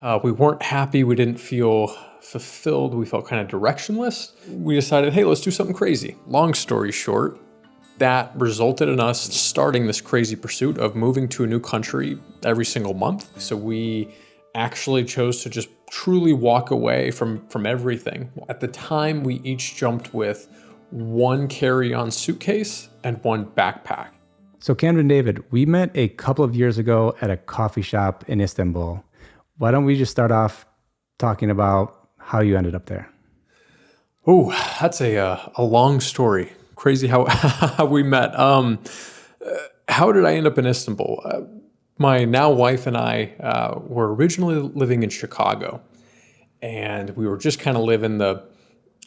We weren't happy. We didn't feel fulfilled. We felt kind of directionless. We decided, hey, let's do something crazy. Long story short, that resulted in us starting this crazy pursuit of moving to a new country every single month. So we actually chose to just truly walk away from everything. At the time, we each jumped with one carry-on suitcase and one backpack. So Camden David, we met a couple of years ago at a coffee shop in Istanbul. Why don't we just start off talking about how you ended up there? Oh, that's a long story. Crazy how, how we met. How did I end up in Istanbul? My now wife and I were originally living in Chicago, and we were just kind of living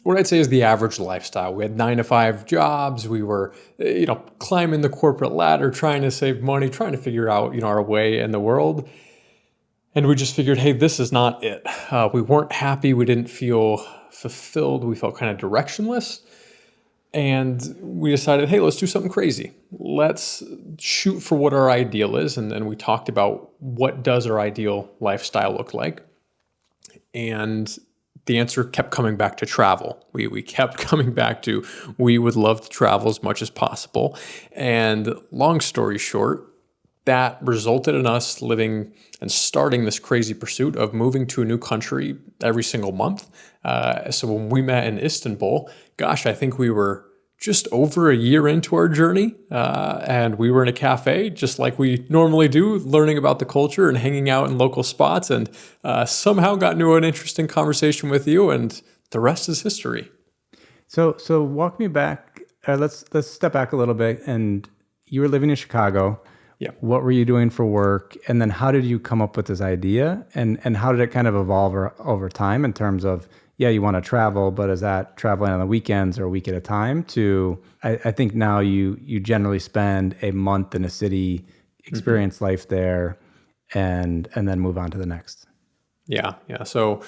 what I'd say is the average lifestyle. We had 9 to 5 jobs. We were, climbing the corporate ladder, trying to save money, trying to figure out, our way in the world. And we just figured, hey, this is not it. We weren't happy. We didn't feel fulfilled. We felt kind of directionless. And we decided, hey, let's do something crazy. Let's shoot for what our ideal is. And then we talked about what does our ideal lifestyle look like. And the answer kept coming back to travel. We kept coming back to we would love to travel as much as possible. And long story short, that resulted in us living and starting this crazy pursuit of moving to a new country every single month. So when we met in Istanbul, gosh, I think we were just over a year into our journey, and we were in a cafe just like we normally do, learning about the culture and hanging out in local spots, and somehow got into an interesting conversation with you, and the rest is history. So walk me back. Let's step back a little bit. And you were living in Chicago. Yeah. What were you doing for work? And then how did you come up with this idea? And how did it kind of evolve over time in terms of, yeah, you want to travel, but is that traveling on the weekends or a week at a time to, I think now you generally spend a month in a city, experience life there, and then move on to the next. Yeah. So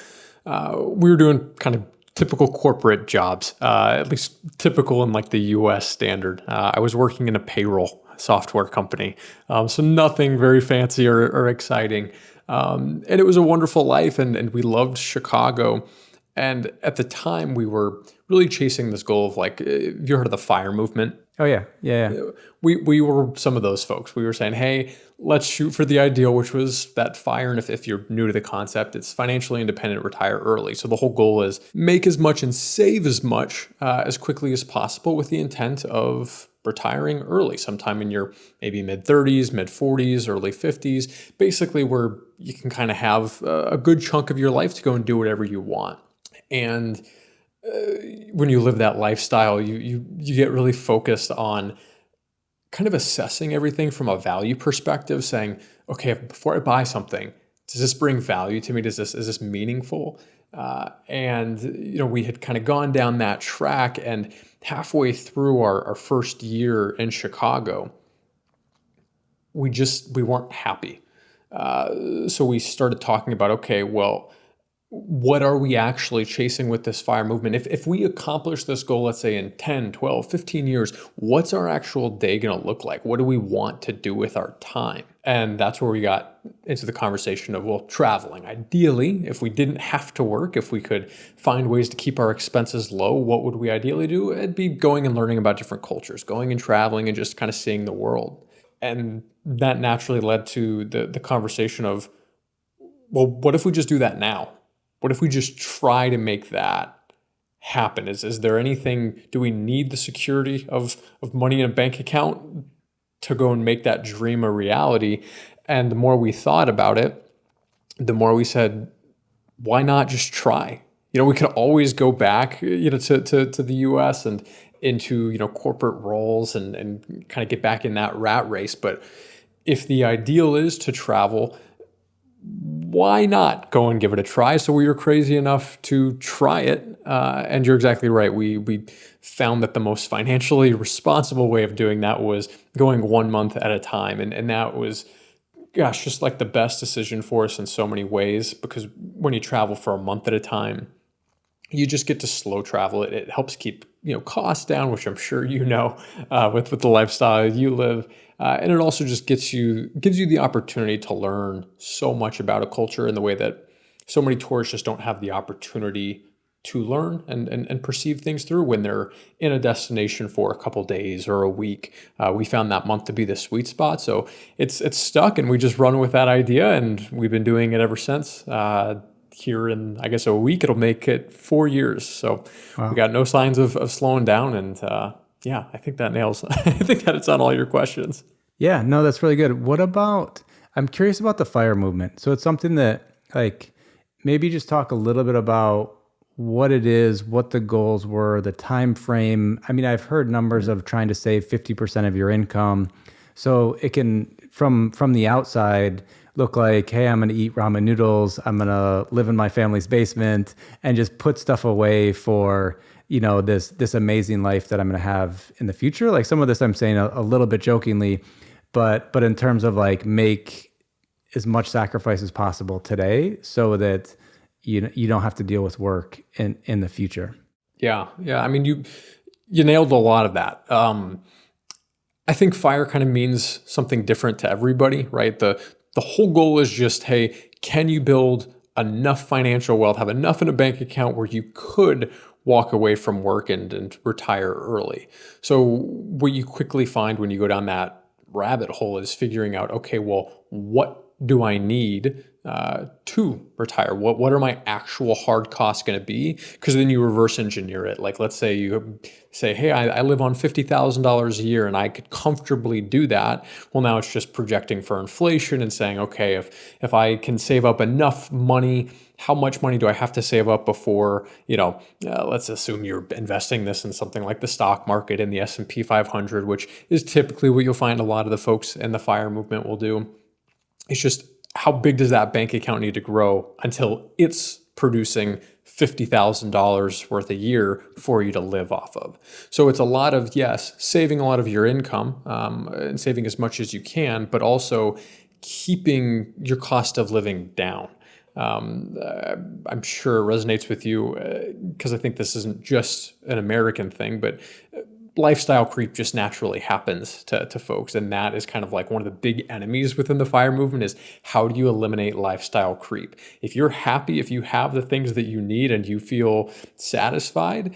we were doing kind of typical corporate jobs, at least typical in like the US standard. I was working in a payroll software company, so nothing very fancy or exciting. And it was a wonderful life, and we loved Chicago. And at the time, we were really chasing this goal of like, have you heard of the FIRE movement? Oh, yeah. We were some of those folks. We were saying, hey, let's shoot for the ideal, which was that FIRE. And if you're new to the concept, it's financially independent, retire early. So the whole goal is make as much and save as much as quickly as possible with the intent of retiring early, sometime in your maybe mid-30s, mid-40s, early 50s, basically where you can kind of have a good chunk of your life to go and do whatever you want. And when you live that lifestyle, you get really focused on kind of assessing everything from a value perspective, saying, okay, before I buy something, does this bring value to me? Is this meaningful? And we had kind of gone down that track, and halfway through our first year in Chicago, we weren't happy. So we started talking about, okay, well, what are we actually chasing with this FIRE movement? If we accomplish this goal, let's say in 10, 12, 15 years, what's our actual day going to look like? What do we want to do with our time? And that's where we got into the conversation of, well, traveling. Ideally, if we didn't have to work, if we could find ways to keep our expenses low, what would we ideally do? It'd be going and learning about different cultures, going and traveling and just kind of seeing the world. And that naturally led to the conversation of, well, what if we just do that now? What if we just try to make that happen? Is there anything, do we need the security of money in a bank account to go and make that dream a reality? And the more we thought about it, the more we said, why not just try? We could always go back, to the US and into, corporate roles and kind of get back in that rat race. But if the ideal is to travel, why not go and give it a try? So we were crazy enough to try it. And you're exactly right. We found that the most financially responsible way of doing that was going 1 month at a time. And that was, gosh, just like the best decision for us in so many ways, because when you travel for a month at a time, you just get to slow travel. It helps keep costs down, which I'm sure with the lifestyle you live, and it also just gives you the opportunity to learn so much about a culture in the way that so many tourists just don't have the opportunity to learn and perceive things through when they're in a destination for a couple days or a week. We found that month to be the sweet spot. So it's stuck, and we just run with that idea, and we've been doing it ever since. Here in, I guess, a week, it'll make it 4 years. So we Wow. got no signs of slowing down. And yeah, I think that nails, I think that it's on all your questions. Yeah, no, that's really good. What about, I'm curious about the fire movement. So it's something that, like, maybe just talk a little bit about what it is, what the goals were, the time frame. I mean, I've heard numbers of trying to save 50% of your income. So it can, from the outside, look like, hey, I'm going to eat ramen noodles. I'm going to live in my family's basement and just put stuff away for, this amazing life that I'm going to have in the future. Like, some of this I'm saying a little bit jokingly, but in terms of, like, make as much sacrifice as possible today so that you don't have to deal with work in the future. Yeah. Yeah. I mean, you nailed a lot of that. I think fire kind of means something different to everybody, right? The whole goal is just, hey, can you build enough financial wealth, have enough in a bank account where you could walk away from work and retire early? So what you quickly find when you go down that rabbit hole is figuring out, okay, well, what do I need to retire? What are my actual hard costs going to be? Because then you reverse engineer it. Like, let's say you say, hey, I live on $50,000 a year and I could comfortably do that. Well, now it's just projecting for inflation and saying, okay, if I can save up enough money, how much money do I have to save up before, let's assume you're investing this in something like the stock market in the S&P 500, which is typically what you'll find a lot of the folks in the fire movement will do. It's just, how big does that bank account need to grow until it's producing $50,000 worth a year for you to live off of? So it's a lot of, yes, saving a lot of your income and saving as much as you can, but also keeping your cost of living down. I'm sure it resonates with you because I think this isn't just an American thing, but lifestyle creep just naturally happens to folks. And that is kind of like one of the big enemies within the fire movement is, how do you eliminate lifestyle creep? If you're happy, if you have the things that you need and you feel satisfied,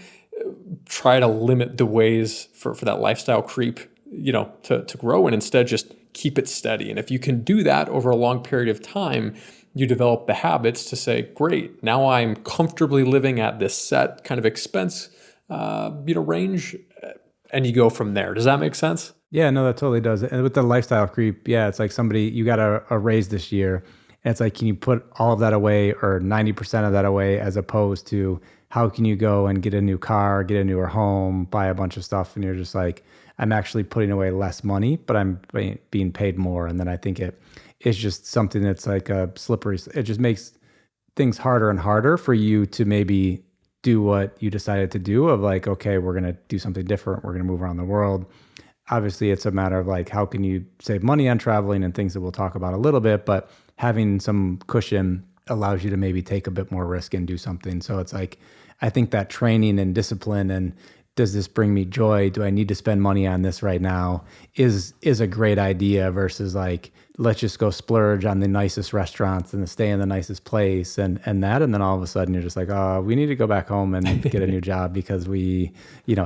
try to limit the ways for that lifestyle creep, to grow, and instead just keep it steady. And if you can do that over a long period of time, you develop the habits to say, great, now I'm comfortably living at this set kind of expense, range, and you go from there. Does that make sense? Yeah, no, that totally does. And with the lifestyle creep, yeah, it's like you got a raise this year. And it's like, can you put all of that away or 90% of that away, as opposed to how can you go and get a new car, get a newer home, buy a bunch of stuff. And you're just like, I'm actually putting away less money, but I'm being paid more. And then I think it's just something that's like a slippery, it just makes things harder and harder for you to maybe do what you decided to do, of like, okay, we're going to do something different. We're going to move around the world. Obviously, it's a matter of like, how can you save money on traveling and things that we'll talk about a little bit, but having some cushion allows you to maybe take a bit more risk and do something. So it's like, I think that training and discipline and, does this bring me joy? Do I need to spend money on this right now? Is a great idea versus like, let's just go splurge on the nicest restaurants and stay in the nicest place and that. And then all of a sudden you're just like, oh, we need to go back home and get a new job because we,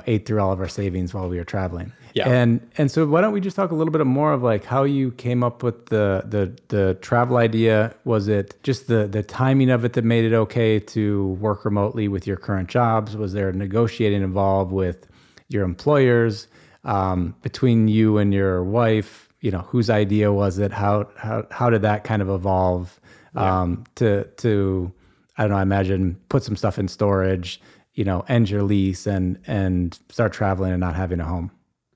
ate through all of our savings while we were traveling. Yeah. And so why don't we just talk a little bit more of like how you came up with the travel idea? Was it just the timing of it that made it okay to work remotely with your current jobs? Was there negotiating involved with your employers, between you and your wife? Whose idea was it? How did that kind of evolve to I don't know, I imagine put some stuff in storage, end your lease and start traveling and not having a home?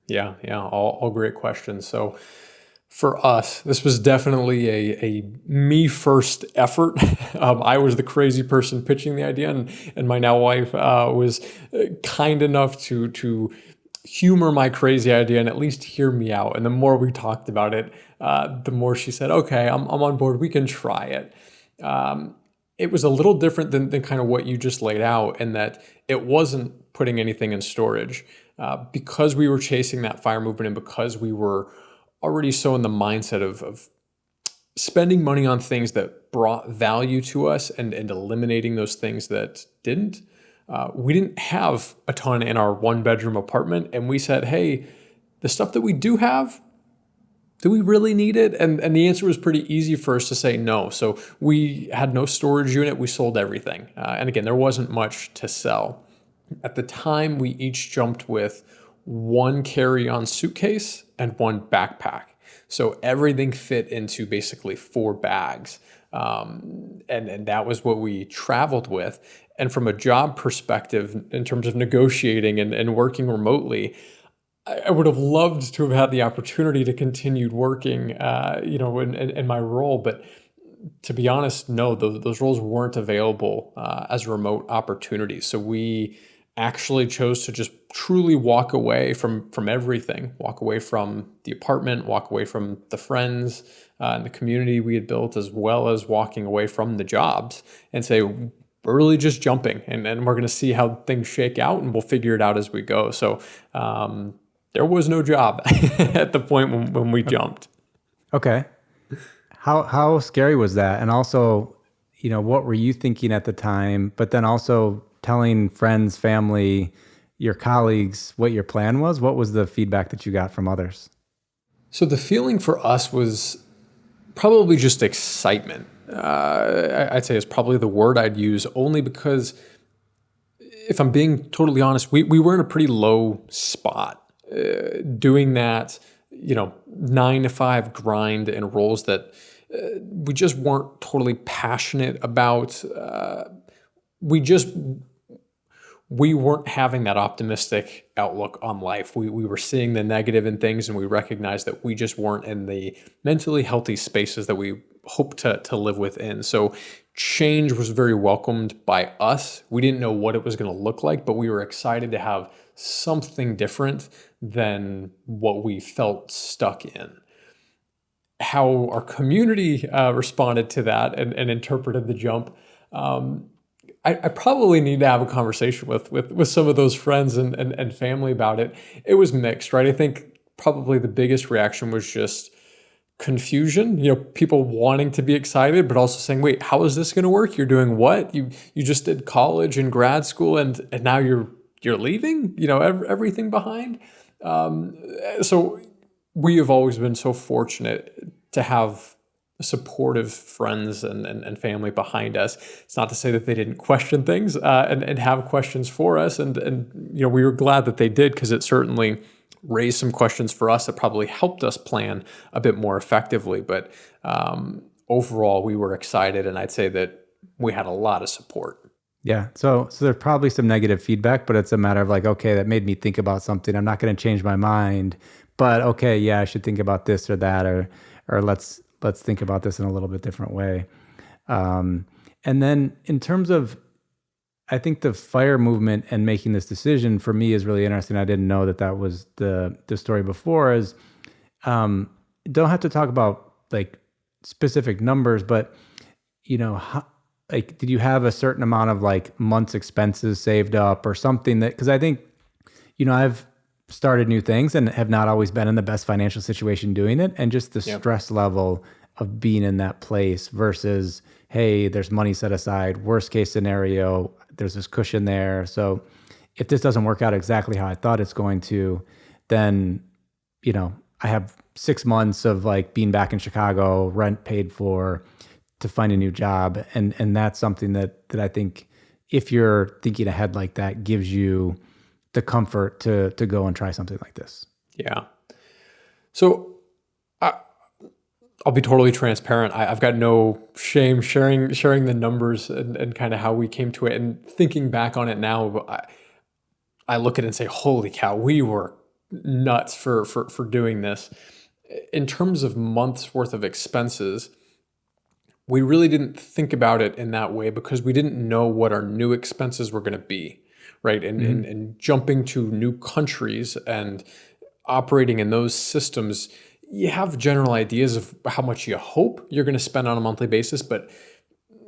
Yeah. All great questions. So for us, this was definitely a me first effort. I was the crazy person pitching the idea, and my now wife was kind enough to humor my crazy idea and at least hear me out. And the more we talked about it, the more she said, okay, I'm on board. We can try it. It was a little different than kind of what you just laid out, in that it wasn't putting anything in storage. Because we were chasing that fire movement and because we were already so in the mindset of spending money on things that brought value to us and eliminating those things that didn't. We didn't have a ton in our 1-bedroom apartment, and we said, hey, the stuff that we do have, do we really need it? And the answer was pretty easy for us to say no. So we had no storage unit. We sold everything. And again, there wasn't much to sell. At the time, we each jumped with 1 carry-on suitcase and 1 backpack. So everything fit into basically 4 bags. And that was what we traveled with. And from a job perspective, in terms of negotiating and working remotely, I would have loved to have had the opportunity to continue working, in my role. But to be honest, no, those roles weren't available as remote opportunities. So we actually chose to just truly walk away from everything, walk away from the apartment, walk away from the friends and the community we had built, as well as walking away from the jobs, and say, we're really just jumping, and we're going to see how things shake out, and we'll figure it out as we go. So there was no job at the point when we jumped. Okay. How scary was that? And also, what were you thinking at the time? But then also telling friends, family, your colleagues what your plan was. What was the feedback that you got from others? So the feeling for us was probably just excitement. I'd say is probably the word I'd use, only because if I'm being totally honest, we were in a pretty low spot. Doing that, 9 to 5 grind in roles that we just weren't totally passionate about. We weren't having that optimistic outlook on life. We were seeing the negative in things, and we recognized that we just weren't in the mentally healthy spaces that we hope to live within. So change was very welcomed by us. We didn't know what it was going to look like, but we were excited to have something different than what we felt stuck in. How our community responded to that and interpreted the jump, I probably need to have a conversation with some of those friends and family about it. It was mixed, right? I think probably the biggest reaction was just confusion, people wanting to be excited, but also saying, wait, how is this going to work? You're doing what? You just did college and grad school, and now you're leaving, everything behind. So we have always been so fortunate to have supportive friends and family behind us. It's not to say that they didn't question things and have questions for us. And we were glad that they did, because it certainly raised some questions for us that probably helped us plan a bit more effectively. But overall, we were excited, and I'd say that we had a lot of support. Yeah. So there's probably some negative feedback, but it's a matter of like, okay, that made me think about something. I'm not going to change my mind, but okay, yeah, I should think about this or that, or let's think about this in a little bit different way. And then in terms of, I think the FIRE movement and making this decision for me is really interesting. I didn't know that was the story before. Is don't have to talk about like specific numbers, but did you have a certain amount of like months expenses saved up or something? That, because I think, I've started new things and have not always been in the best financial situation doing it, and just the stress level of being in that place versus, hey, there's money set aside, worst case scenario, there's this cushion there. So if this doesn't work out exactly how I thought it's going to, then, I have 6 months of like being back in Chicago, rent paid for, to find a new job. And that's something that I think, if you're thinking ahead like that, gives you the comfort to go and try something like this. Yeah. So I'll be totally transparent. I've got no shame sharing the numbers and kind of how we came to it. And thinking back on it now, I look at it and say, holy cow, we were nuts for doing this. In terms of months worth of expenses, we really didn't think about it in that way, because we didn't know what our new expenses were going to be, right? And jumping to new countries and operating in those systems, you have general ideas of how much you hope you're going to spend on a monthly basis, but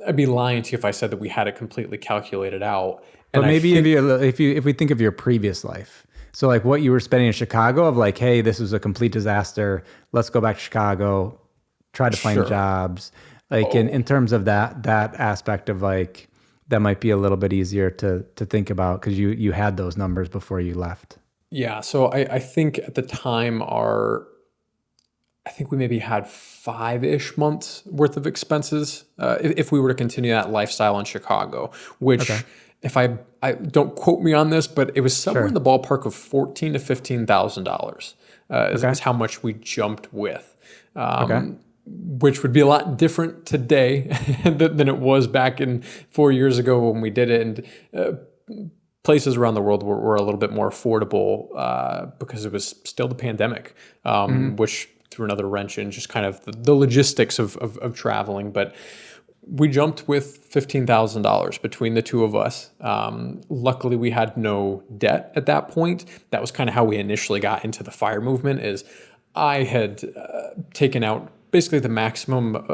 I'd be lying to you if I said that we had it completely calculated out. But maybe if we think of your previous life, so like what you were spending in Chicago, of like, hey, this was a complete disaster, let's go back to Chicago, tried to find Sure. jobs, like Oh, in terms of that aspect of like that might be a little bit easier to think about because you had those numbers before you left. yeah. So I think at the time I think we maybe had 5-ish months worth of expenses if we were to continue that lifestyle in Chicago, Okay. which if I don't quote me on this, but it was somewhere in Sure. the ballpark of $14,000 to $15,000 Okay. is how much we jumped with, Okay. which would be a lot different today than it was back in 4 years ago when we did it. And places around the world were a little bit more affordable because it was still the pandemic, Hmm. which threw another wrench in just kind of the logistics of traveling. But we jumped with $15,000 between the two of us. Luckily, we had no debt at that point. That was kind of how we initially got into the fire movement. Is I had taken out basically the maximum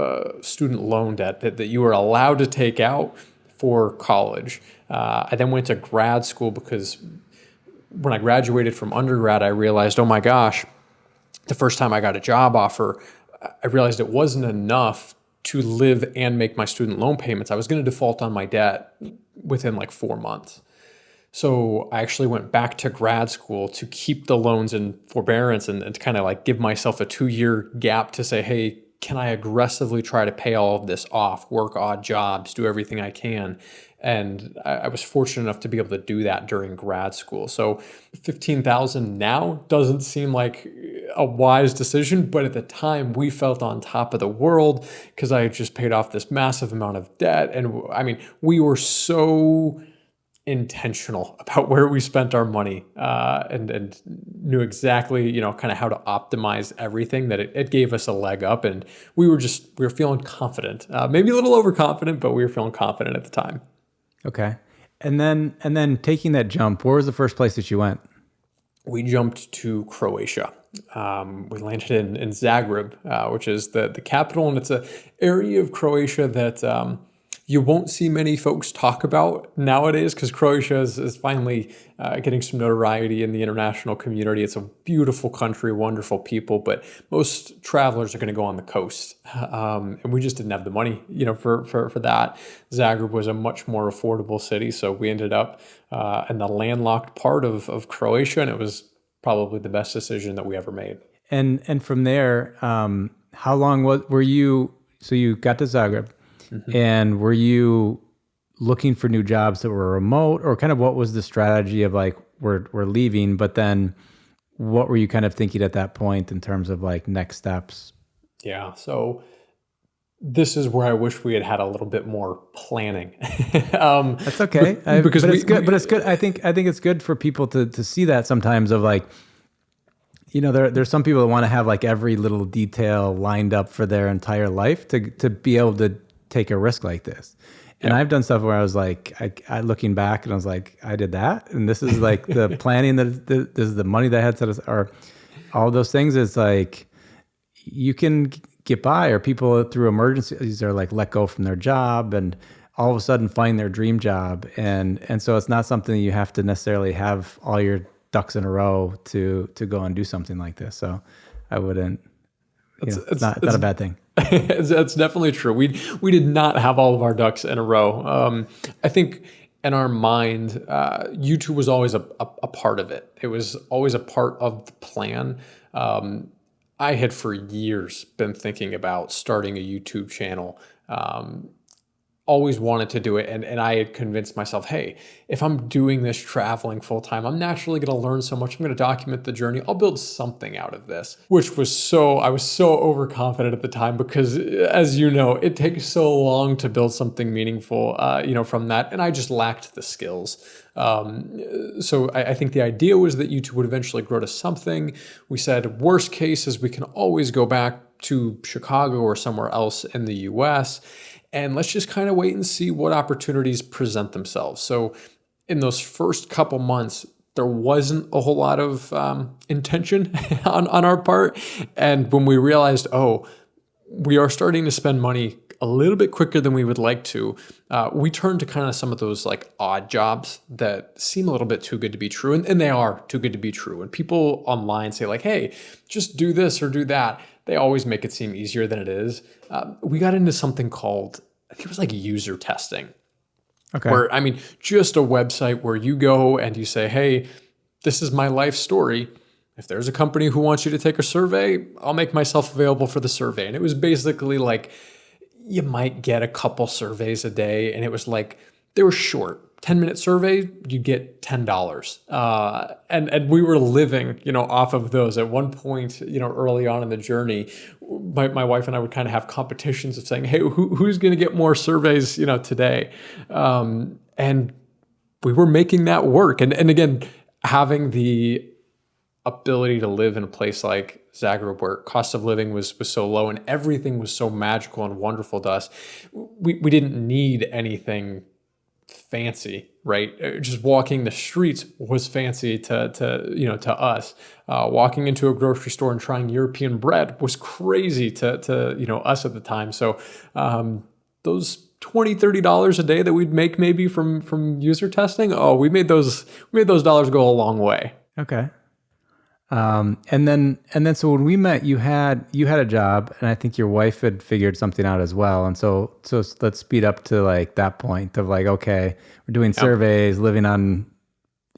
student loan debt that you were allowed to take out for college. I then went to grad school because when I graduated from undergrad, I realized, oh my gosh, the first time I got a job offer, I realized it wasn't enough to live and make my student loan payments. I was going to default on my debt within like 4 months. So I actually went back to grad school to keep the loans in forbearance and to kind of like give myself a 2-year gap to say, hey, can I aggressively try to pay all of this off, work odd jobs, do everything I can? And I was fortunate enough to be able to do that during grad school. So 15,000 now doesn't seem like a wise decision, but at the time we felt on top of the world because I had just paid off this massive amount of debt. And I mean, we were so intentional about where we spent our money and knew exactly, kind of how to optimize everything that it gave us a leg up. And we were feeling confident, maybe a little overconfident, but we were feeling confident at the time. Okay. And then taking that jump, where was the first place that you went? We jumped to Croatia. We landed in Zagreb, which is the capital, and it's a area of Croatia that you won't see many folks talk about nowadays because Croatia is finally getting some notoriety in the international community. It's a beautiful country, wonderful people, but most travelers are going to go on the coast, and we just didn't have the money, for that. Zagreb was a much more affordable city, so we ended up in the landlocked part of Croatia, and it was probably the best decision that we ever made. And from there, how long were you? So you got to Zagreb, and were you looking for new jobs that were remote, or kind of what was the strategy of like we're leaving, but then what were you kind of thinking at that point in terms of like next steps? Yeah, so this is where I wish we had had a little bit more planning. That's okay, Because but it's good. But it's good. I think it's good for people to see that sometimes of like, there's some people that want to have like every little detail lined up for their entire life to be able to take a risk like this. And Yep. I've done stuff where I was like, I looking back and I was like, I did that, and this is like the planning this is the money that I had set aside, or all those things. Is like you can get by, or people through emergencies are like let go from their job and all of a sudden find their dream job, and so it's not something you have to necessarily have all your ducks in a row to go and do something like this. So I wouldn't, it's not a bad thing. That's definitely true. We did not have all of our ducks in a row. I think in our mind, YouTube was always a part of it. It was always a part of the plan. I had for years been thinking about starting a YouTube channel. Always wanted to do it. And I had convinced myself, hey, if I'm doing this traveling full time, I'm naturally going to learn so much. I'm going to document the journey. I'll build something out of this, I was so overconfident at the time because as you know, it takes so long to build something meaningful, from that. And I just lacked the skills. So I think the idea was that YouTube would eventually grow to something. We said, worst case is we can always go back to Chicago or somewhere else in the US. And let's just kind of wait and see what opportunities present themselves. So in those first couple months, there wasn't a whole lot of intention on our part. And when we realized, oh, we are starting to spend money a little bit quicker than we would like to, we turned to kind of some of those like odd jobs that seem a little bit too good to be true. And they are too good to be true. And people online say like, hey, just do this or do that. they always make it seem easier than it is. We got into something called, I think it was like user testing, Okay. where, I mean, just a website where you go and you say, hey, this is my life story. If there's a company who wants you to take a survey, I'll make myself available for the survey. And it was basically like, you might get a couple surveys a day. And it was like, they were short. 10-minute survey, you get $10. And we were living, off of those. At one point, early on in the journey, my wife and I would kind of have competitions of saying, hey, who's going to get more surveys, today? And we were making that work. And again, having the ability to live in a place like Zagreb where cost of living was so low and everything was so magical and wonderful to us, we didn't need anything fancy, right? Just walking the streets was fancy to us. Walking into a grocery store and trying European bread was crazy to us at the time. So those $20-$30 a day that we'd make maybe from user testing, we made those dollars go a long way. Okay. And then so when we met, you had a job, and I think your wife had figured something out as well. And so let's speed up to like that point of like, okay, we're doing surveys, living on,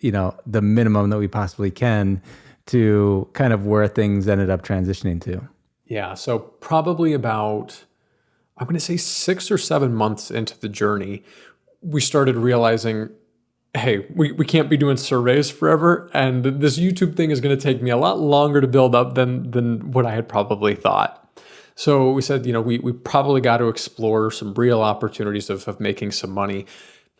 the minimum that we possibly can, to kind of where things ended up transitioning to. Yeah. So probably about, I'm going to say 6 or 7 months into the journey, we started realizing, hey, we can't be doing surveys forever. And this YouTube thing is going to take me a lot longer to build up than what I had probably thought. So we said, we probably got to explore some real opportunities of making some money.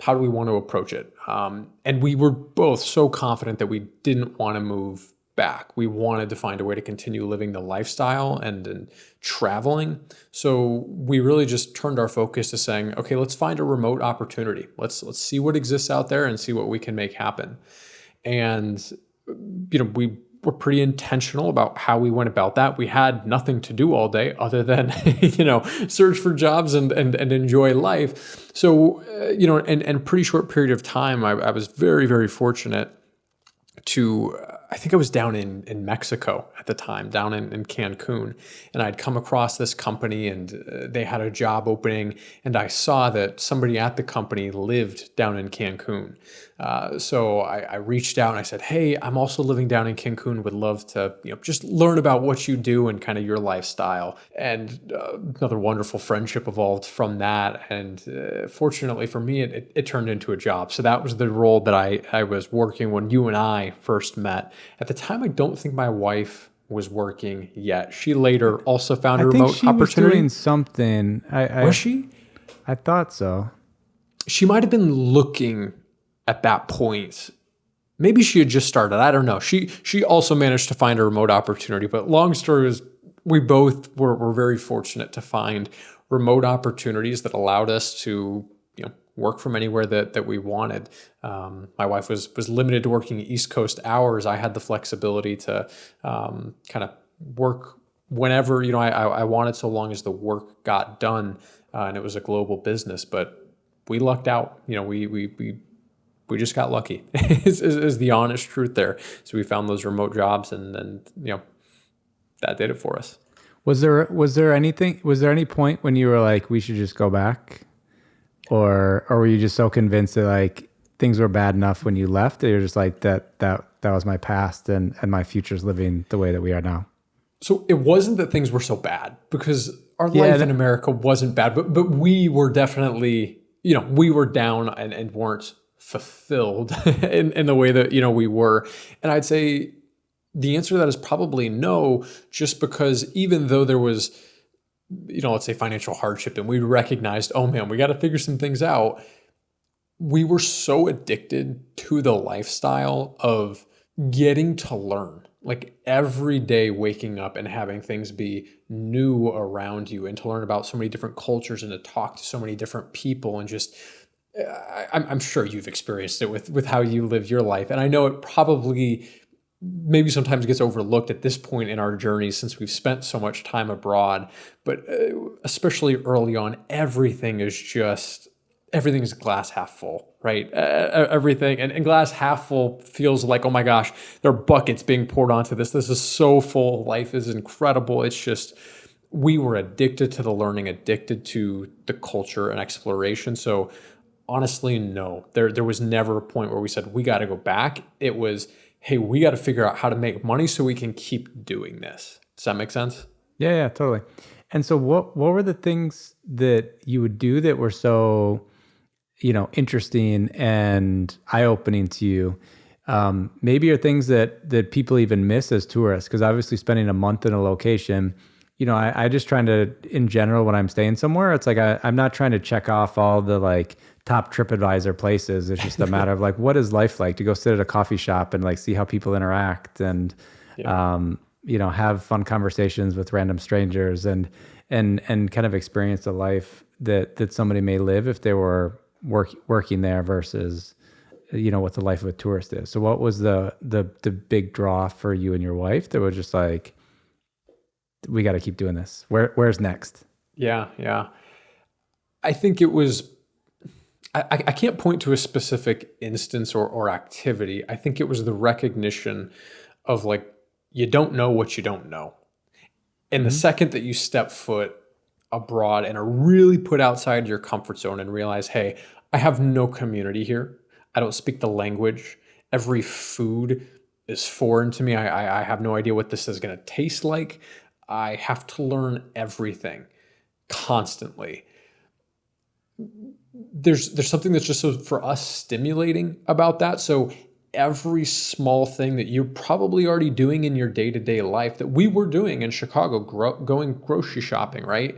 How do we want to approach it? And we were both so confident that we didn't want to move back. We wanted to find a way to continue living the lifestyle and traveling. So we really just turned our focus to saying, okay, let's find a remote opportunity. Let's see what exists out there and see what we can make happen. And we were pretty intentional about how we went about that. We had nothing to do all day other than search for jobs and enjoy life. So in pretty short period of time, I was very, very fortunate to, I think I was down in Mexico at the time, down in Cancun, and I'd come across this company and they had a job opening, and I saw that somebody at the company lived down in Cancun. So I reached out and I said, hey, I'm also living down in Cancun, would love to just learn about what you do and kind of your lifestyle. And another wonderful friendship evolved from that. And fortunately for me, it turned into a job. So that was the role that I was working when you and I first met. At the time, I don't think my wife was working yet. She later also found a remote opportunity. I think she was doing something. Was she? I thought so. She might have been looking at that point. Maybe she had just started. I don't know. She also managed to find a remote opportunity. But long story is, we both were very fortunate to find remote opportunities that allowed us to work from anywhere that we wanted. My wife was limited to working East Coast hours. I had the flexibility to kind of work whenever I wanted, so long as the work got done, and it was a global business. But we lucked out. We just got lucky. is the honest truth there. So we found those remote jobs, and that did it for us. Was there any point when you were like, we should just go back? Or were you just so convinced that like things were bad enough when you left that you're just like that was my past and my future's living the way that we are now? So it wasn't that things were so bad, because our life in America wasn't bad, but we were definitely, we were down and weren't fulfilled in the way that, we were. And I'd say the answer to that is probably no, just because even though there was, let's say financial hardship, and we recognized, oh man, we got to figure some things out, we were so addicted to the lifestyle of getting to learn, like every day waking up and having things be new around you, and to learn about so many different cultures and to talk to so many different people, and just, I'm sure you've experienced it with how you live your life. And I know it probably maybe sometimes gets overlooked at this point in our journey since we've spent so much time abroad, but especially early on, everything is just everything is glass half full, right? Everything and glass half full feels like, oh my gosh, there are buckets being poured onto this. This is so full. Life is incredible. It's just, we were addicted to the learning, addicted to the culture and exploration. So honestly, no, there was never a point where we said, we got to go back. It was, hey, we got to figure out how to make money so we can keep doing this. Does that make sense? Yeah, yeah, totally. And so what were the things that you would do that were so, interesting and eye-opening to you? Maybe are things that people even miss as tourists, because obviously spending a month in a location, I just trying to, in general, when I'm staying somewhere, it's like I'm not trying to check off all the like top TripAdvisor places. It's just a matter of like, what is life like to go sit at a coffee shop and like see how people interact and have fun conversations with random strangers and kind of experience a life that somebody may live if they were working there versus what the life of a tourist is. So what was the big draw for you and your wife that was just like, we got to keep doing this? Where's next? Yeah. I think it was, I can't point to a specific instance or activity. I think it was the recognition of like, you don't know what you don't know. And the second that you step foot abroad and are really put outside your comfort zone and realize, hey, I have no community here. I don't speak the language. Every food is foreign to me. I have no idea what this is going to taste like. I have to learn everything constantly. There's something that's just so for us stimulating about that. So every small thing that you're probably already doing in your day-to-day life that we were doing in Chicago, going grocery shopping, right,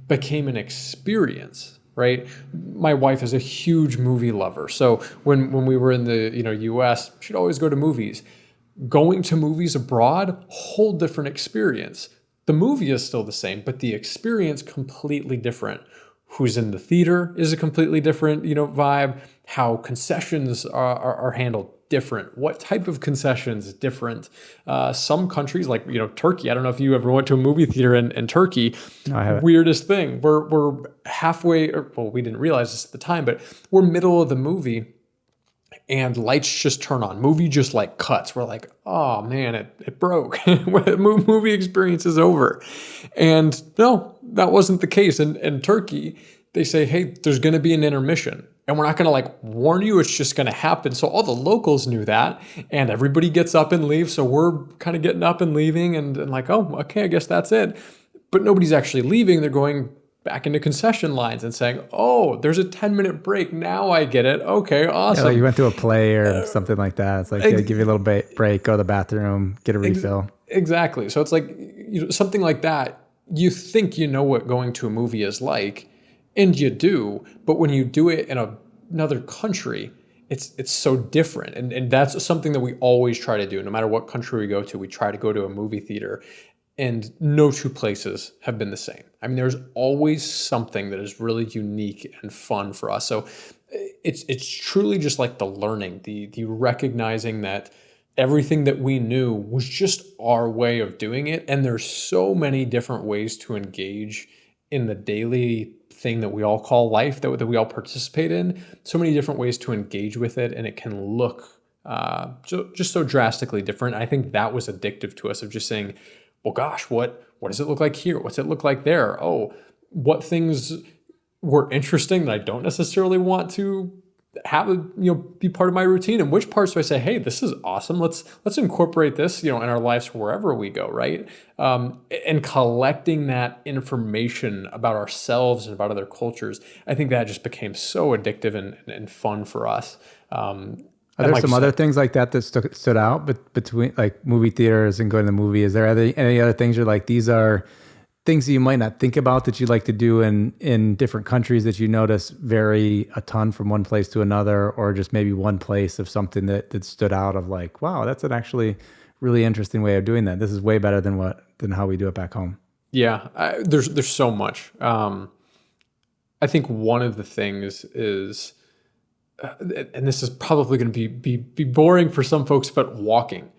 became an experience, right? My wife is a huge movie lover. So when we were in the US, she'd always go to movies. Going to movies abroad, whole different experience. The movie is still the same, but the experience completely different. Who's in the theater is a completely different, vibe. How concessions are handled different. What type of concessions different. Some countries like, Turkey. I don't know if you ever went to a movie theater in Turkey. No, I haven't. Weirdest thing. We're halfway, we didn't realize this at the time, but we're middle of the movie and lights just turn on. Movie just like cuts. We're like, oh man, it broke. Movie experience is over. And no, that wasn't the case. In Turkey, they say, hey, there's going to be an intermission. And we're not going to like warn you. It's just going to happen. So all the locals knew that. And everybody gets up and leaves. So we're kind of getting up and leaving and like, oh, okay, I guess that's it. But nobody's actually leaving. They're going back into concession lines and saying, oh, there's a 10-minute break. Now I get it. Okay, awesome. Yeah, like you went to a play or something like that. It's like, give you a little break, go to the bathroom, get a refill. Exactly. So it's like, something like that. You think you know what going to a movie is like, and you do. But when you do it in another country, it's so different. And that's something that we always try to do. No matter what country we go to, we try to go to a movie theater. And no two places have been the same. I mean, there's always something that is really unique and fun for us. So it's truly just like the learning, the recognizing that everything that we knew was just our way of doing it. And there's so many different ways to engage in the daily thing that we all call life, that we all participate in. So many different ways to engage with it. And it can look just so drastically different. I think that was addictive to us, of just saying, well, gosh, what does it look like here? What's it look like there? Oh, what things were interesting that I don't necessarily want to have, be part of my routine? And which parts do I say, hey, this is awesome. Let's incorporate this, in our lives wherever we go, right? And collecting that information about ourselves and about other cultures, I think that just became so addictive and fun for us. Are there some other things like that stood out between like movie theaters and going to the movie? Is there any other things you're like, these are things that you might not think about that you like to do in different countries that you notice vary a ton from one place to another, or just maybe one place of something that stood out of like, wow, that's an actually really interesting way of doing that. This is way better than how we do it back home. Yeah, there's so much. I think one of the things is, and this is probably going to be boring for some folks, but walking.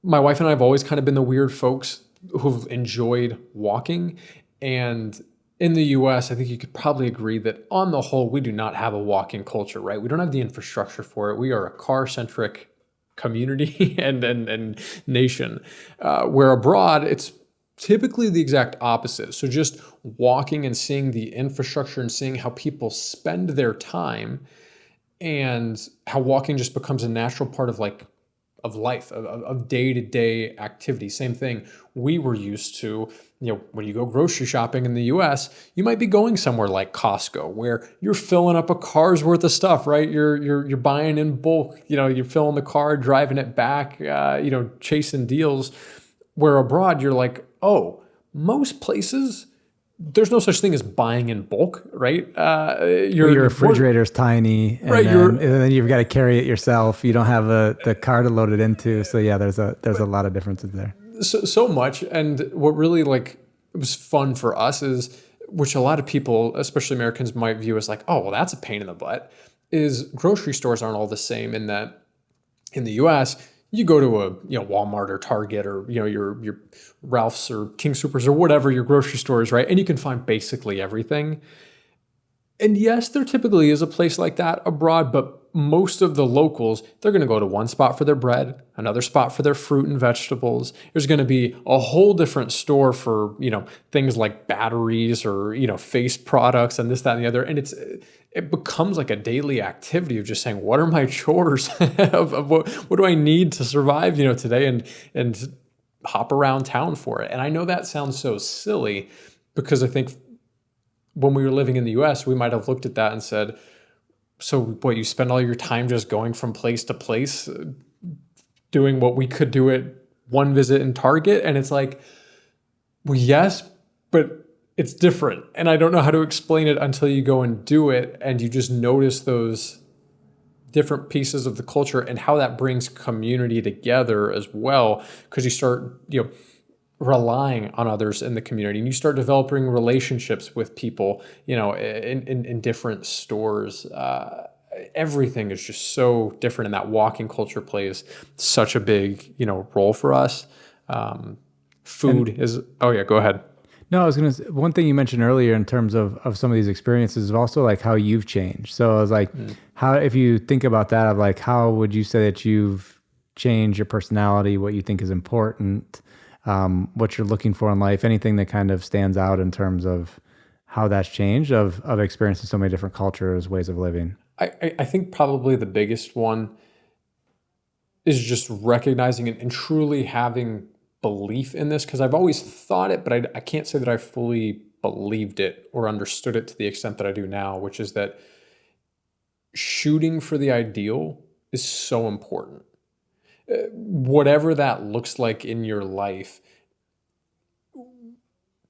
My wife and I have always kind of been the weird folks who've enjoyed walking, and in the US, I think you could probably agree that on the whole, we do not have a walking culture, right? We don't have the infrastructure for it. We are a car centric community and nation, where abroad, it's typically the exact opposite. So just walking and seeing the infrastructure and seeing how people spend their time and how walking just becomes a natural part of life, of day-to-day activity. Same thing we were used to, when you go grocery shopping in the US, you might be going somewhere like Costco where you're filling up a car's worth of stuff, right? You're buying in bulk, you're filling the car, driving it back, chasing deals. Where abroad, you're like, oh, most places there's no such thing as buying in bulk, right? Your refrigerator's tiny, and, right, and then you've got to carry it yourself. You don't have the car to load it into. So yeah, there's a lot of differences there. So much. And what really was fun for us is, which a lot of people, especially Americans, might view as like, oh, well, that's a pain in the butt, is grocery stores aren't all the same in that in the US, you go to a Walmart or Target or your Ralph's or King Soopers or whatever your grocery store is, right? And you can find basically everything. And yes, there typically is a place like that abroad, but most of the locals, they're going to go to one spot for their bread, another spot for their fruit and vegetables. There's going to be a whole different store for, things like batteries or, face products and this, that, and the other. And it becomes like a daily activity of just saying, what are my chores of what do I need to survive, today and hop around town for it. And I know that sounds so silly because I think when we were living in the US, we might have looked at that and said, so what, you spend all your time just going from place to place, doing what we could do at one visit in Target? And it's like, well, yes, but it's different. And I don't know how to explain it until you go and do it. And you just notice those different pieces of the culture and how that brings community together as well. Because you start, relying on others in the community, and you start developing relationships with people, in different stores. Everything is just so different, and that walking culture plays such a big, role for us. Food is, oh yeah, go ahead. No, I was going to, one thing you mentioned earlier in terms of some of these experiences is also like how you've changed. So I was like, how, if you think about that, of like, how would you say that you've changed your personality, what you think is important, what you're looking for in life, anything that kind of stands out in terms of how that's changed, of experiencing so many different cultures, ways of living? I think probably the biggest one is just recognizing and truly having belief in this, because I've always thought it, but I can't say that I fully believed it or understood it to the extent that I do now, which is that shooting for the ideal is so important. Whatever that looks like in your life,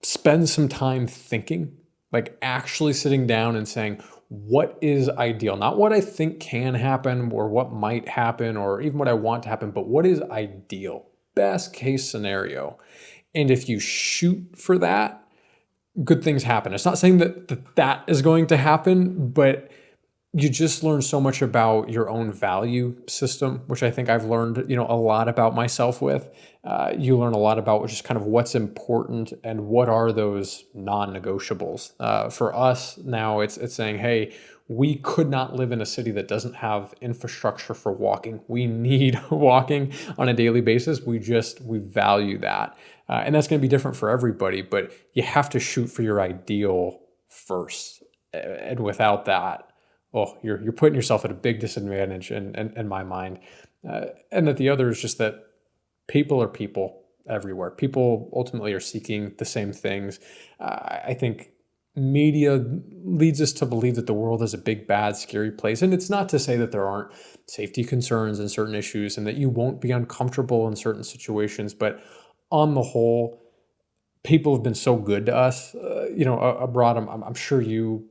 spend some time thinking, like actually sitting down and saying, what is ideal? Not what I think can happen or what might happen or even what I want to happen, but what is ideal? Best case scenario. And if you shoot for that, good things happen. It's not saying that is going to happen, but you just learn so much about your own value system, which I think I've learned, a lot about myself with. You learn a lot about just kind of what's important and what are those non-negotiables. For us now, it's saying, hey, we could not live in a city that doesn't have infrastructure for walking. We need walking on a daily basis. We value that. And that's going to be different for everybody, but you have to shoot for your ideal first. And without that, you're putting yourself at a big disadvantage in my mind. And that the other is just that people are people everywhere. People ultimately are seeking the same things. I think media leads us to believe that the world is a big, bad, scary place. And it's not to say that there aren't safety concerns and certain issues and that you won't be uncomfortable in certain situations. But on the whole, people have been so good to us, abroad. I'm sure you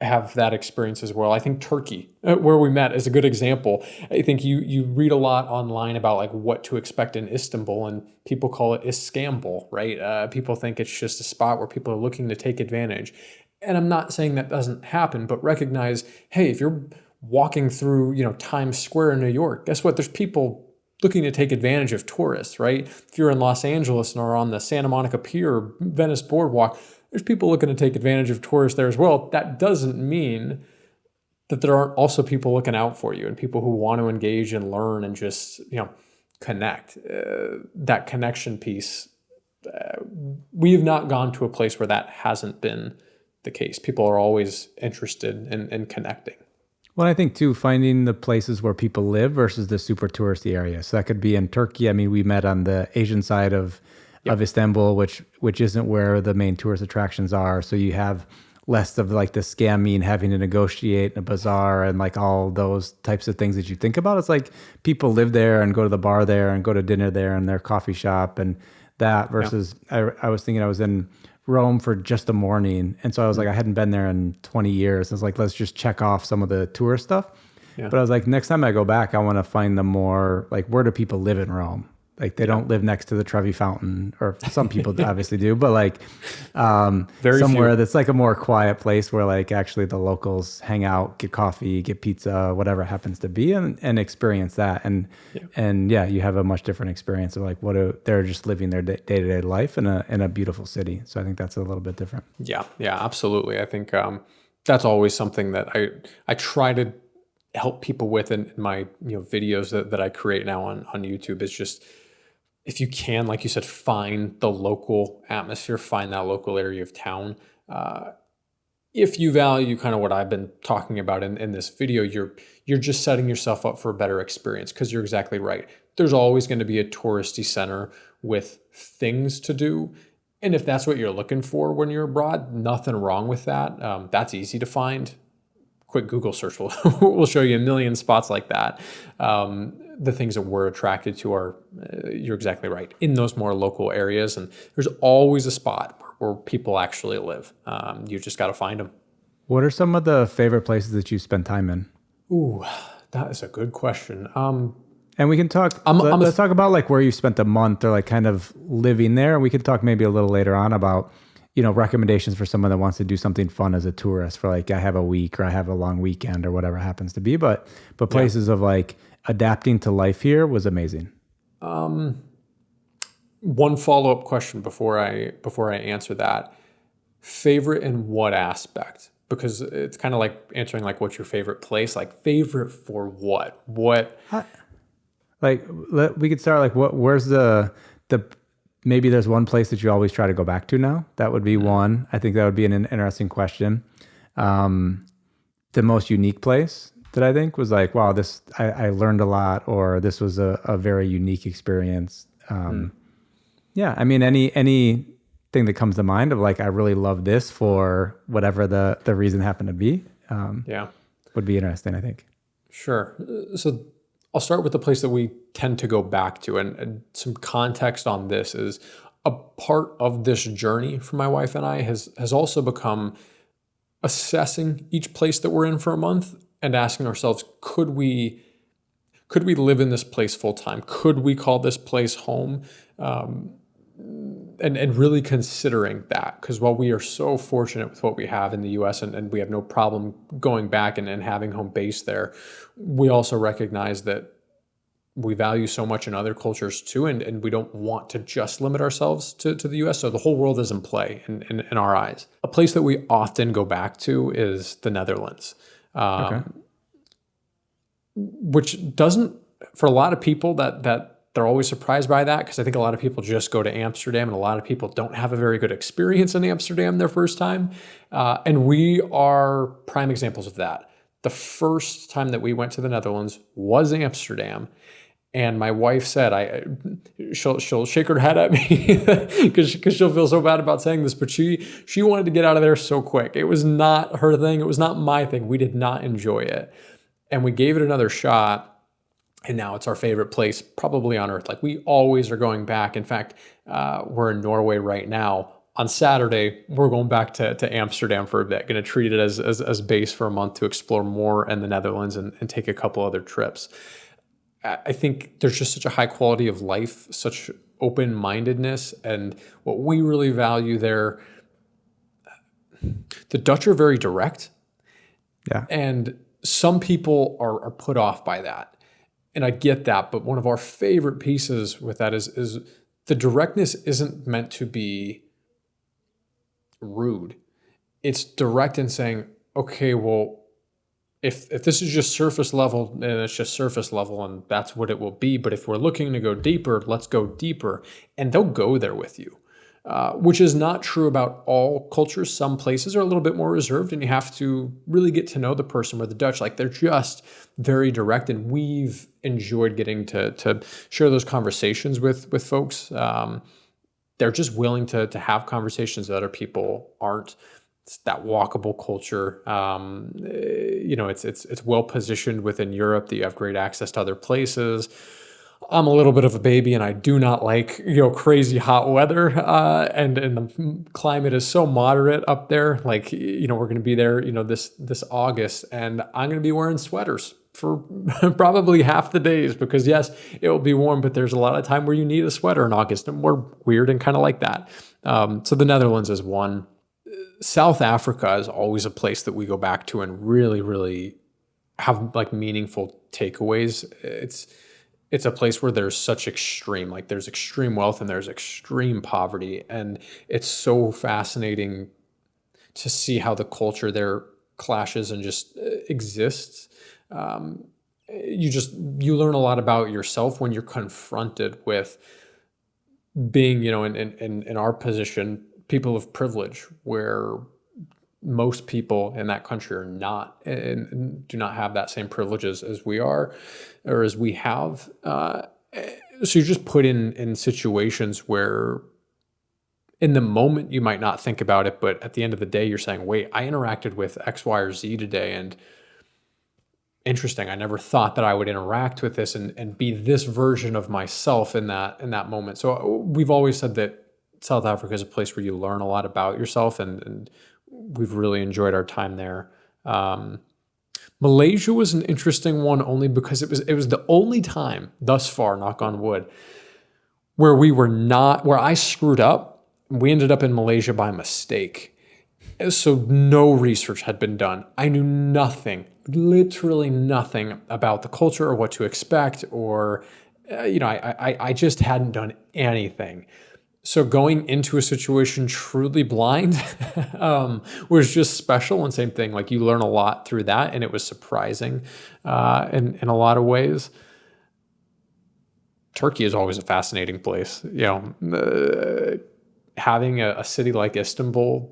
have that experience as well. I think Turkey, where we met, is a good example. I think you read a lot online about like what to expect in Istanbul, and people call it Istanbul, right? People think it's just a spot where people are looking to take advantage. And I'm not saying that doesn't happen, but recognize, hey, if you're walking through, Times Square in New York, guess what? There's people looking to take advantage of tourists, right? If you're in Los Angeles and are on the Santa Monica Pier, Venice Boardwalk, There's people looking to take advantage of tourists there as well. That doesn't mean that there aren't also people looking out for you and people who want to engage and learn and just, connect. That connection piece, we have not gone to a place where that hasn't been the case. People are always interested in connecting. Well, I think too, finding the places where people live versus the super touristy areas. So that could be in Turkey. I mean, we met on the Asian side of Istanbul, which isn't where the main tourist attractions are. So you have less of like the scamming, having to negotiate in a bazaar and like all those types of things that you think about. It's like people live there and go to the bar there and go to dinner there and their coffee shop and that versus I was thinking I was in Rome for just a morning. And so I was like, I hadn't been there in 20 years. I was like, let's just check off some of the tourist stuff. Yeah. But I was like, next time I go back, I want to find the more like, where do people live in Rome? Like they don't live next to the Trevi Fountain, or some people obviously do, but like somewhere that's like a more quiet place where like actually the locals hang out, get coffee, get pizza, whatever it happens to be, and experience that. And you have a much different experience of like they're just living their day-to-day life in a beautiful city. So I think that's a little bit different. Yeah, absolutely. I think that's always something that I try to help people with in my videos that I create now on YouTube is just, if you can, like you said, find the local atmosphere, find that local area of town. If you value kind of what I've been talking about in this video, you're just setting yourself up for a better experience, because you're exactly right. There's always going to be a touristy center with things to do. And if that's what you're looking for when you're abroad, nothing wrong with that. That's easy to find. Quick Google search will show you a million spots like that. The things that we're attracted to are, you're exactly right, in those more local areas. And there's always a spot where people actually live. You just got to find them. What are some of the favorite places that you spend time in? Ooh, that is a good question. And we can talk, let's talk about like where you spent a month or like kind of living there. And we can talk maybe a little later on about, recommendations for someone that wants to do something fun as a tourist for like, I have a week or I have a long weekend or whatever it happens to be. But places of like adapting to life here was amazing. One follow-up question before I answer that. Favorite in what aspect? Because it's kind of like answering like, what's your favorite place? Like favorite for what? What? We could start like, where's the maybe there's one place that you always try to go back to now. That would be one. I think that would be an interesting question. The most unique place that I think was like, wow, this, I learned a lot, or this was a very unique experience. Yeah. I mean, anything that comes to mind of like, I really love this for whatever the reason happened to be. Would be interesting, I think. Sure. So I'll start with the place that we tend to go back to, and some context on this is a part of this journey for my wife and I has also become assessing each place that we're in for a month and asking ourselves, could we live in this place full time? Could we call this place home? And really considering that, because while we are so fortunate with what we have in the US and we have no problem going back and having home base there, we also recognize that we value so much in other cultures too, and we don't want to just limit ourselves to the US. So the whole world is in play in our eyes. A place that we often go back to is the Netherlands, which doesn't, for a lot of people that they're always surprised by that, because I think a lot of people just go to Amsterdam, and a lot of people don't have a very good experience in Amsterdam their first time. And we are prime examples of that. The first time that we went to the Netherlands was Amsterdam. And my wife said, she'll shake her head at me because she'll feel so bad about saying this, but she wanted to get out of there so quick. It was not her thing. It was not my thing. We did not enjoy it. And we gave it another shot. And now it's our favorite place probably on earth. Like, we always are going back. In fact, we're in Norway right now. On Saturday, we're going back to Amsterdam for a bit. Going to treat it as base for a month to explore more in the Netherlands and take a couple other trips. I think there's just such a high quality of life, such open-mindedness, and what we really value there. The Dutch are very direct. Yeah. And some people are put off by that. And I get that, but one of our favorite pieces with that is the directness isn't meant to be rude. It's direct in saying, okay, well, if this is just surface level, and it's just surface level and that's what it will be. But if we're looking to go deeper, let's go deeper. And they'll go there with you, which is not true about all cultures. Some places are a little bit more reserved and you have to really get to know the person. Where the Dutch, like they're just very direct, and we've enjoyed getting to share those conversations with folks. They're just willing to have conversations that other people aren't. It's that walkable culture. It's well positioned within Europe that you have great access to other places. I'm a little bit of a baby, and I do not like crazy hot weather. And the climate is so moderate up there. Like we're going to be there this August, and I'm going to be wearing sweaters for probably half the days because yes, it will be warm, but there's a lot of time where you need a sweater in August, and we're weird and kind of like that. So the Netherlands is one. South Africa is always a place that we go back to and really, really have like meaningful takeaways. It's a place where there's such extreme, like there's extreme wealth and there's extreme poverty. And it's so fascinating to see how the culture there clashes and just exists. You learn a lot about yourself when you're confronted with being, in our position, people of privilege, where most people in that country are not and do not have that same privileges as we are or as we have. So you're just put in situations where in the moment you might not think about it, but at the end of the day, you're saying, wait, I interacted with X, Y, or Z today. And interesting, I never thought that I would interact with this and be this version of myself in that moment. So we've always said that South Africa is a place where you learn a lot about yourself, and we've really enjoyed our time there. Malaysia was an interesting one only because it was the only time thus far, knock on wood, where I screwed up. We ended up in Malaysia by mistake. So no research had been done. I knew nothing, literally nothing about the culture or what to expect, or I just hadn't done anything. So going into a situation truly blind was just special, and same thing, like you learn a lot through that, and it was surprising in a lot of ways. Turkey is always a fascinating place. Having a city like Istanbul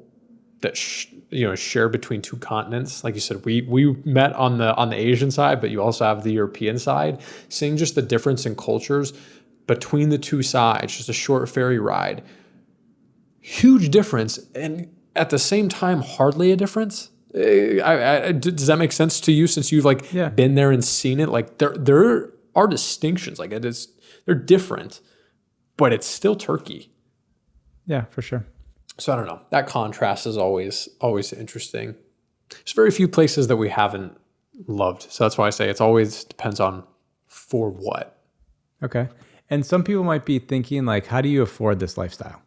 that share between two continents, like you said, we met on the Asian side, but you also have the European side. Seeing just the difference in cultures between the two sides, just a short ferry ride. Huge difference, and at the same time, hardly a difference. Does that make sense to you since you've been there and seen it? Like there are distinctions, like they're different, but it's still Turkey. Yeah, for sure. So I don't know. That contrast is always interesting. There's very few places that we haven't loved. So that's why I say it's always depends on for what. Okay. And some people might be thinking, like, how do you afford this lifestyle?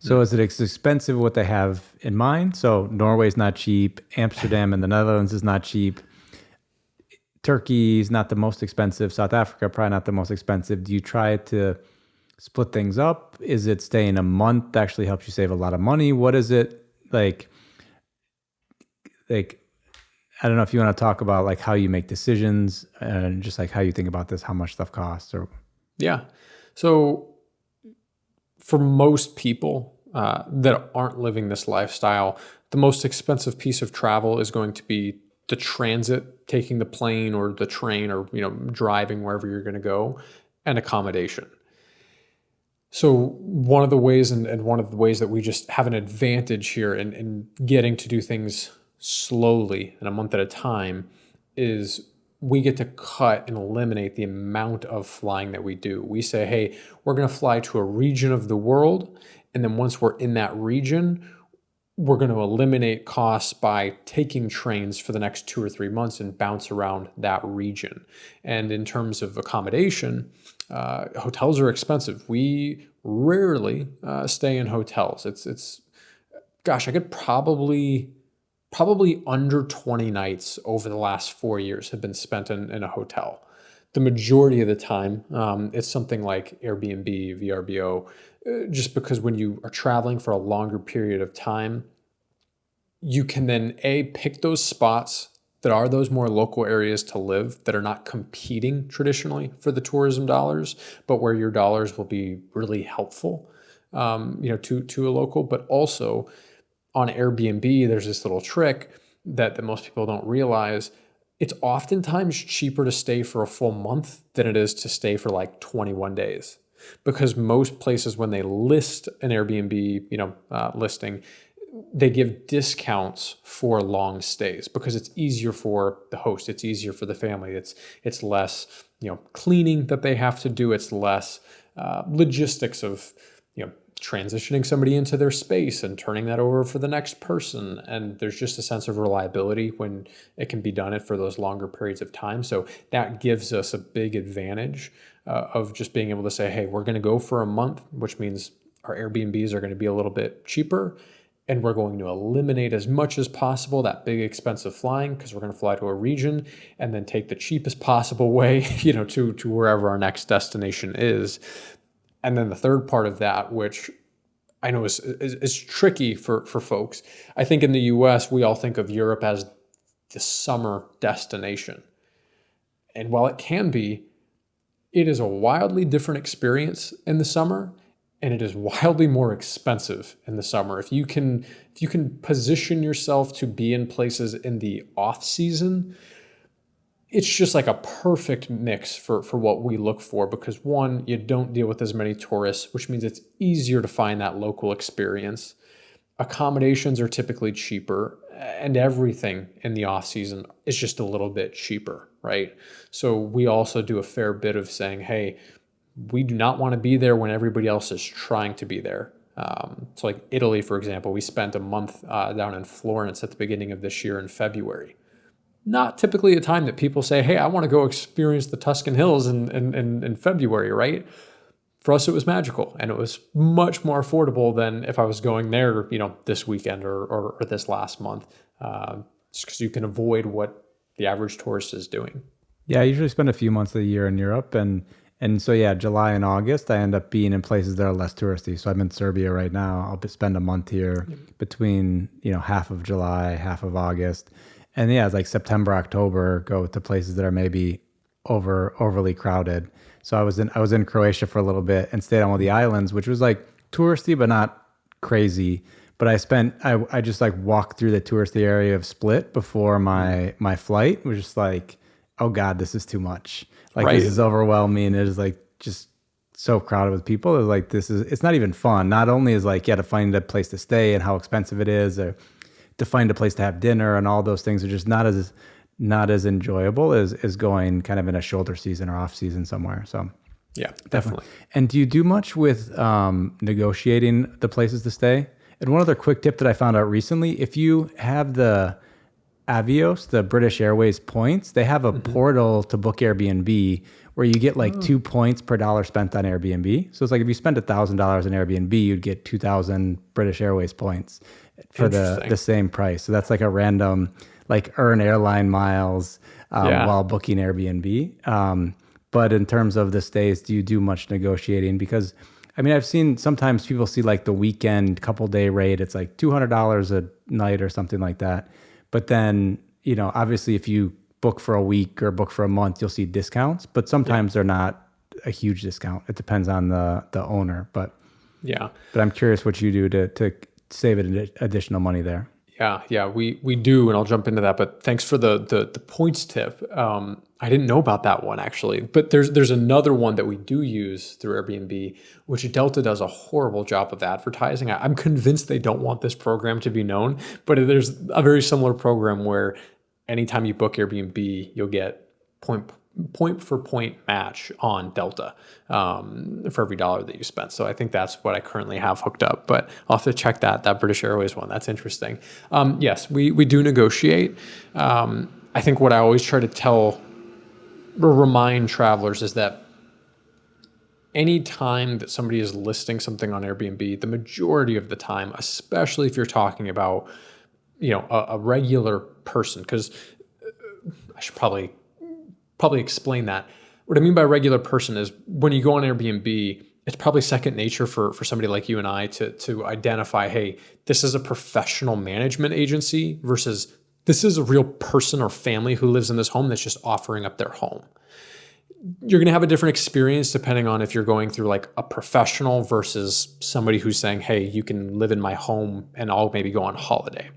So is it expensive what they have in mind? So Norway's not cheap. Amsterdam and the Netherlands is not cheap. Turkey's not the most expensive. South Africa, probably not the most expensive. Do you try to split things up? Is it staying a month actually helps you save a lot of money? What is it like? I don't know if you want to talk about like how you make decisions and just like how you think about this, how much stuff costs or... Yeah. So for most people that aren't living this lifestyle, the most expensive piece of travel is going to be the transit, taking the plane or the train or driving wherever you're going to go, and accommodation. So one of the ways and one of the ways that we just have an advantage here in getting to do things slowly and a month at a time is we get to cut and eliminate the amount of flying that we do. We say, hey, we're going to fly to a region of the world. And then once we're in that region, we're going to eliminate costs by taking trains for the next 2 or 3 months and bounce around that region. And in terms of accommodation, hotels are expensive. We rarely stay in hotels. I could probably under 20 nights over the last 4 years have been spent in a hotel. The majority of the time, it's something like Airbnb, VRBO, just because when you are traveling for a longer period of time, you can then pick those spots that are those more local areas to live that are not competing traditionally for the tourism dollars, but where your dollars will be really helpful, to a local. But also on Airbnb, there's this little trick that most people don't realize. It's oftentimes cheaper to stay for a full month than it is to stay for like 21 days. Because most places, when they list an Airbnb, listing, they give discounts for long stays because it's easier for the host. It's easier for the family. It's less, cleaning that they have to do. It's less logistics of, transitioning somebody into their space and turning that over for the next person. And there's just a sense of reliability when it can be done for those longer periods of time. So that gives us a big advantage of just being able to say, hey, we're going to go for a month, which means our Airbnbs are going to be a little bit cheaper. And we're going to eliminate as much as possible that big expensive flying because we're going to fly to a region and then take the cheapest possible way, to wherever our next destination is. And then the third part of that, which I know is tricky for folks. I think in the US, we all think of Europe as the summer destination. And while it can be, it is a wildly different experience in the summer, and it is wildly more expensive in the summer. If you can position yourself to be in places in the off season, it's just like a perfect mix for what we look for because one, you don't deal with as many tourists, which means it's easier to find that local experience. Accommodations are typically cheaper and everything in the off season is just a little bit cheaper, right? So we also do a fair bit of saying, hey, we do not want to be there when everybody else is trying to be there. So like Italy, for example, we spent a month down in Florence at the beginning of this year in February. Not typically a time that people say, hey, I want to go experience the Tuscan Hills in February, right? For us, it was magical, and it was much more affordable than if I was going there, this weekend or this last month, just because you can avoid what the average tourist is doing. Yeah, I usually spend a few months of the year in Europe, and so yeah, July and August, I end up being in places that are less touristy. So I'm in Serbia right now. I'll spend a month here between half of July, half of August. And yeah, it's like September, October, go to places that are maybe overly crowded. So I was in Croatia for a little bit and stayed on one of the islands, which was like touristy but not crazy. But I just like walked through the touristy area of Split before my flight. It was just like, oh God, this is too much. Like This is overwhelming. It is like just so crowded with people. It's like it's not even fun. Not only is like to find a place to stay and how expensive it is, or to find a place to have dinner and all those things are just not as enjoyable as going kind of in a shoulder season or off season somewhere. So yeah, definitely. And do you do much with negotiating the places to stay? And one other quick tip that I found out recently, if you have the Avios, the British Airways points, they have a portal to book Airbnb where you get like 2 points per dollar spent on Airbnb. So it's like if you spend $1,000 on Airbnb, you'd get 2,000 British Airways points for the same price. So that's like a random, like earn airline miles while booking Airbnb. But in terms of the stays, do you do much negotiating? Because I mean, I've seen sometimes people see like the weekend couple day rate. It's like $200 a night or something like that. But then, obviously if you book for a week or book for a month, you'll see discounts, but sometimes they're not a huge discount. It depends on the owner, but I'm curious what you do to save additional money there. Yeah, we do, and I'll jump into that. But thanks for the points tip. I didn't know about that one actually, but there's another one that we do use through Airbnb, which Delta does a horrible job of advertising. I'm convinced they don't want this program to be known, but there's a very similar program where anytime you book Airbnb, you'll get point for point match on Delta for every dollar that you spend. So I think that's what I currently have hooked up, but I'll have to check that British Airways one. That's interesting. Yes, we do negotiate. I think what I always try to tell or remind travelers is that any time that somebody is listing something on Airbnb, the majority of the time, especially if you're talking about, a regular person, because I should probably explain that. What I mean by regular person is when you go on Airbnb, it's probably second nature for somebody like you and I to identify, hey, this is a professional management agency versus this is a real person or family who lives in this home that's just offering up their home. You're going to have a different experience depending on if you're going through like a professional versus somebody who's saying, hey, you can live in my home and I'll maybe go on holiday.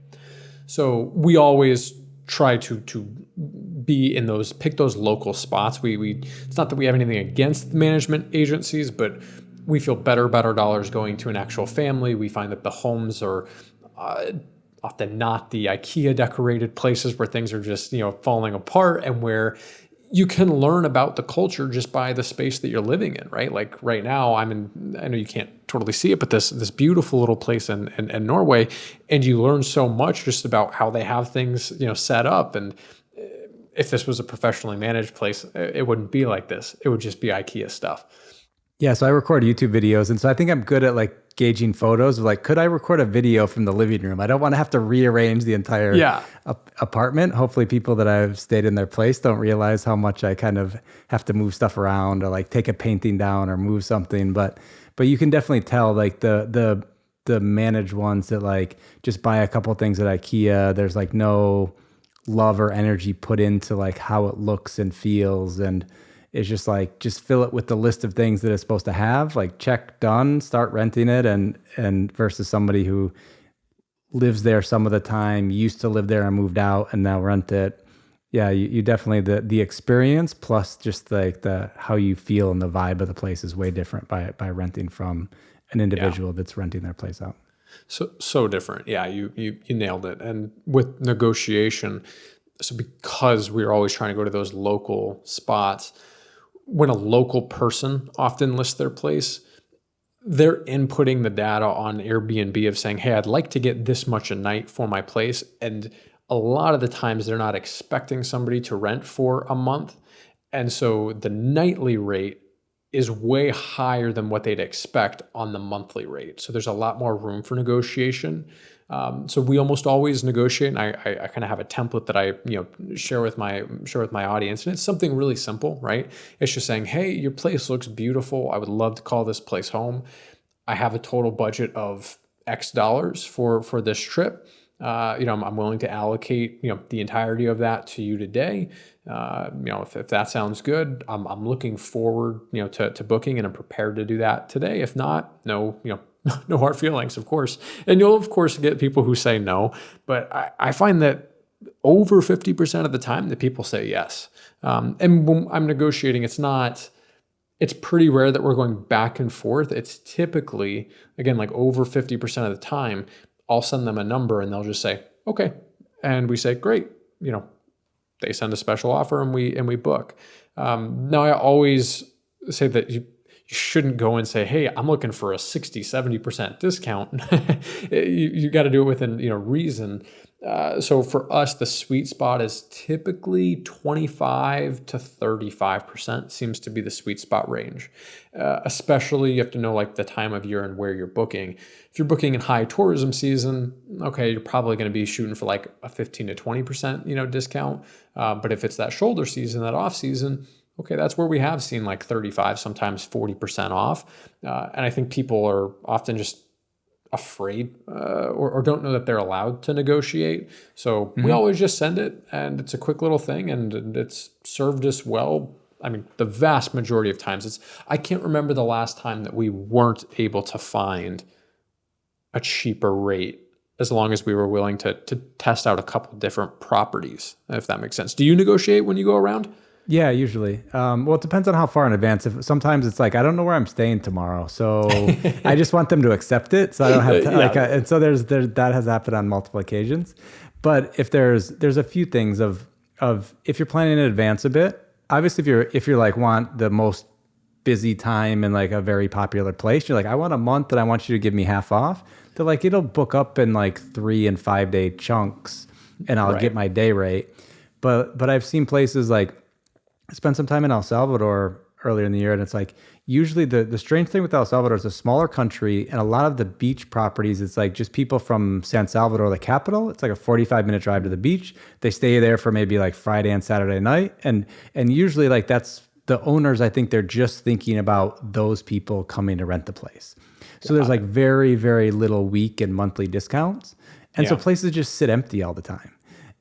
So we always try to be in those, pick those local spots. We it's not that we have anything against the management agencies, but we feel better about our dollars going to an actual family. We find that the homes are often not the IKEA decorated places where things are just, falling apart, and where you can learn about the culture just by the space that you're living in, right? Like right now, I know you can't totally see it, but this beautiful little place in Norway, and you learn so much just about how they have things, set up. And if this was a professionally managed place, it wouldn't be like this. It would just be IKEA stuff. Yeah, so I record YouTube videos, and so I think I'm good at like gauging photos of like, could I record a video from the living room? I don't want to have to rearrange the entire apartment. Hopefully people that I've stayed in their place don't realize how much I kind of have to move stuff around or like take a painting down or move something. But you can definitely tell like the managed ones that like just buy a couple things at IKEA. There's like no love or energy put into like how it looks and feels, and it's just like, just fill it with the list of things that it's supposed to have, like check, done, start renting it. And versus somebody who lives there some of the time, used to live there and moved out and now rent it. Yeah, you definitely, the experience plus just like the how you feel and the vibe of the place is way different by renting from an individual that's renting their place out. So different. Yeah, you nailed it. And with negotiation, so because we're always trying to go to those local spots, when a local person often lists their place, they're inputting the data on Airbnb of saying, hey, I'd like to get this much a night for my place. And a lot of the times they're not expecting somebody to rent for a month. And so the nightly rate is way higher than what they'd expect on the monthly rate. So there's a lot more room for negotiation. So we almost always negotiate, and I kind of have a template that I share with my audience, and it's something really simple, right? It's just saying, hey, your place looks beautiful. I would love to call this place home. I have a total budget of X dollars for this trip. I'm willing to allocate the entirety of that to you today. If that sounds good, I'm looking forward to booking, and I'm prepared to do that today. If not, no hard feelings, of course. And you'll of course get people who say no, but I find that over 50% of the time that people say yes. And when I'm negotiating, it's pretty rare that we're going back and forth. It's typically, again, like over 50% of the time, I'll send them a number and they'll just say, okay. And we say, great. They send a special offer and we book. Now I always say that you shouldn't go and say, hey, I'm looking for a 60, 70% discount. You got to do it within reason. So for us, the sweet spot is typically 25 to 35% seems to be the sweet spot range. Especially you have to know like the time of year and where you're booking. If you're booking in high tourism season, okay, you're probably going to be shooting for like a 15 to 20% discount. But if it's that shoulder season, that off season, okay, that's where we have seen like 35, sometimes 40% off. And I think people are often just afraid or don't know that they're allowed to negotiate. So we always just send it, and it's a quick little thing, and it's served us well. I mean, the vast majority of times I can't remember the last time that we weren't able to find a cheaper rate, as long as we were willing to test out a couple different properties, if that makes sense. Do you negotiate when you go around? Yeah, usually. Well, it depends on how far in advance. Sometimes it's like, I don't know where I'm staying tomorrow, so I just want them to accept it, so I don't have to and so that has happened on multiple occasions. But if there's a few things of if you're planning in advance a bit, obviously if you're like want the most busy time in like a very popular place, you're like, I want a month and I want you to give me half off. They're like, it'll book up in like 3 and 5 day chunks, and I'll get my day rate. But I've seen places like, I spent some time in El Salvador earlier in the year, and it's like usually the strange thing with El Salvador is a smaller country, and a lot of the beach properties, it's like just people from San Salvador, the capital. It's like a 45-minute drive to the beach. They stay there for maybe like Friday and Saturday night, and usually like that's the owners, I think they're just thinking about those people coming to rent the place. So there's like very, very little week and monthly discounts. And so Yeah. places just sit empty all the time.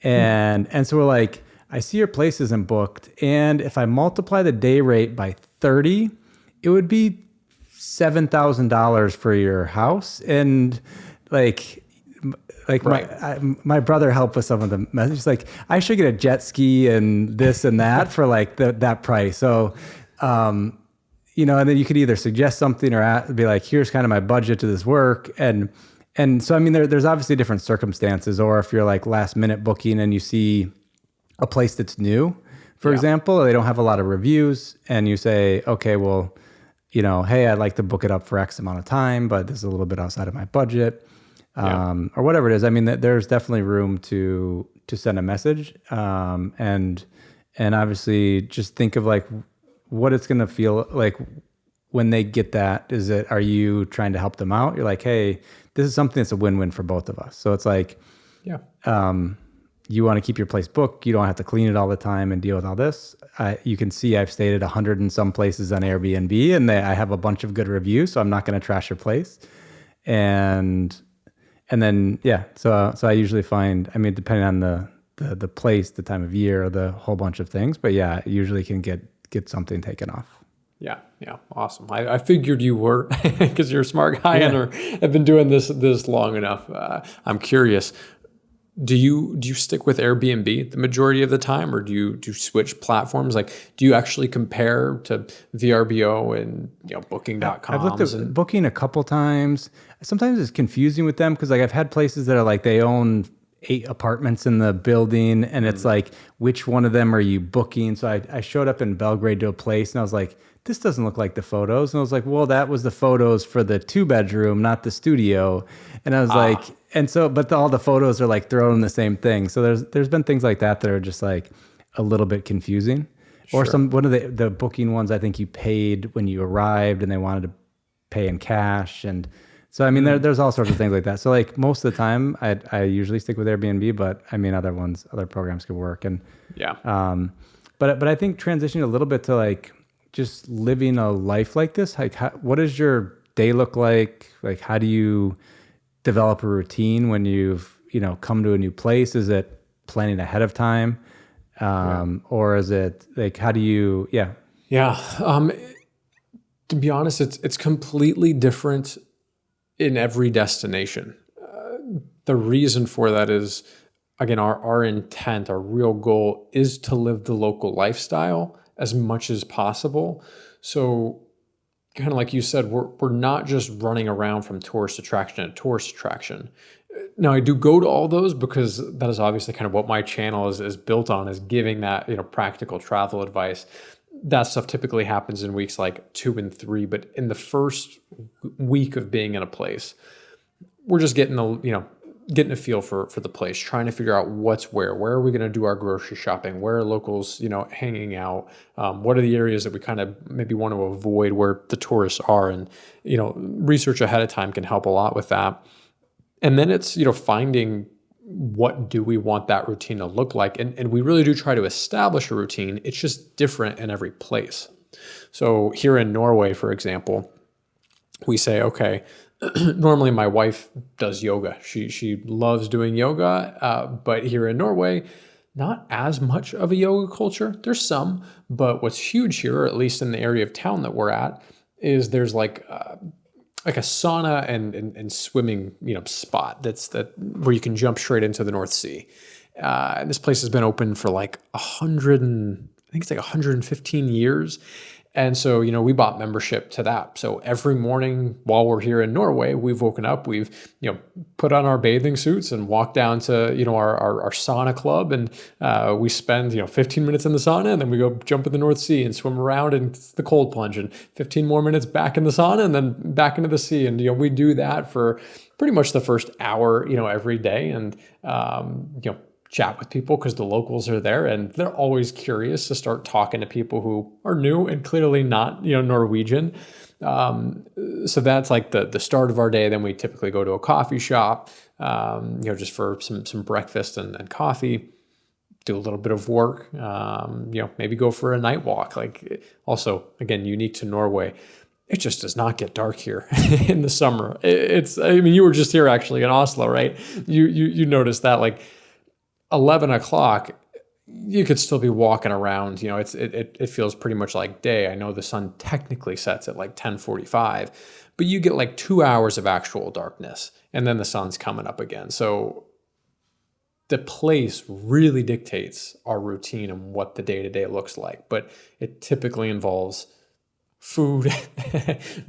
And so we're like, I see your place isn't booked. And if I multiply the day rate by 30, it would be $7,000 for your house. And like Right. my brother helped with some of the messages. Like, I should get a jet ski and this and that for like that price. So, and then you could either suggest something or be like, here's kind of my budget to this work. And so, I mean, there's obviously different circumstances, or if you're like last minute booking and you see a place that's new, for example, they don't have a lot of reviews, and you say, okay, well, hey, I'd like to book it up for X amount of time, but this is a little bit outside of my budget, or whatever it is. I mean, there's definitely room to send a message, and obviously just think of like what it's going to feel like when they get that. Are you trying to help them out? You're like, hey, this is something that's a win-win for both of us. So it's like, you want to keep your place booked. You don't have to clean it all the time and deal with all this. You can see I've stayed at 100 and some places on Airbnb, and I have a bunch of good reviews, so I'm not going to trash your place. And then, so I usually find, I mean, depending on the place, the time of year, the whole bunch of things, but yeah, usually can get something taken off. Yeah. Awesome. I figured you were, because you're a smart guy and have been doing this long enough. I'm curious. Do you stick with Airbnb the majority of the time, or do you switch platforms? Like, do you actually compare to VRBO and Booking.com? I've looked at Booking a couple times. Sometimes it's confusing with them because like I've had places that are like they own 8 apartments in the building, and it's like, which one of them are you booking? So I showed up in Belgrade to a place, and I was like, this doesn't look like the photos. And I was like, well, that was the photos for the 2-bedroom, not the studio. And I was like, and so, but all the photos are like thrown in the same thing. So there's been things like that are just like a little bit confusing. Or one of the booking ones, I think you paid when you arrived and they wanted to pay in cash. And so, I mean, there's all sorts of things like that. So like most of the time I usually stick with Airbnb, but I mean, other programs could work. And but I think transitioning a little bit to like just living a life like this, like what does your day look like? Like, how do you develop a routine when you've, come to a new place? Is it planning ahead of time? Or is it like, how do you, to be honest, it's completely different in every destination. The reason for that is, again, our intent, our real goal is to live the local lifestyle as much as possible. So kind of like you said, we're not just running around from tourist attraction to tourist attraction. Now, I do go to all those because that is obviously kind of what my channel is built on, is giving that practical travel advice. That stuff typically happens in weeks like 2 and 3, but in the first week of being in a place, we're just getting a feel for the place, trying to figure out what's where are we going to do our grocery shopping, where are locals, hanging out, what are the areas that we kind of maybe want to avoid where the tourists are, and, research ahead of time can help a lot with that. And then it's, finding what do we want that routine to look like. And we really do try to establish a routine. It's just different in every place. So here in Norway, for example, we say, okay, normally my wife does yoga. She loves doing yoga, but here in Norway, not as much of a yoga culture. There's some, but what's huge here, or at least in the area of town that we're at, is there's like a sauna and swimming spot where you can jump straight into the North Sea. And this place has been open for like 115 years. And so, we bought membership to that. So every morning while we're here in Norway, we've woken up, we've, put on our bathing suits and walked down to, our sauna club. And we spend, 15 minutes in the sauna, and then we go jump in the North Sea and swim around in the cold plunge, and 15 more minutes back in the sauna and then back into the sea. And, we do that for pretty much the first hour, every day. And, chat with people because the locals are there, and they're always curious to start talking to people who are new and clearly not, Norwegian. So that's like the start of our day. Then we typically go to a coffee shop, just for some breakfast and coffee. do a little bit of work, maybe go for a night walk. Like, also, again, unique to Norway, it just does not get dark here in the summer. I mean, you were just here actually in Oslo, right? You noticed that, like, 11 o'clock, you could still be walking around. It feels pretty much like day. I know the sun technically sets at like 10:45, but you get like 2 hours of actual darkness, and then the sun's coming up again. So the place really dictates our routine and what the day-to-day looks like. But it typically involves food,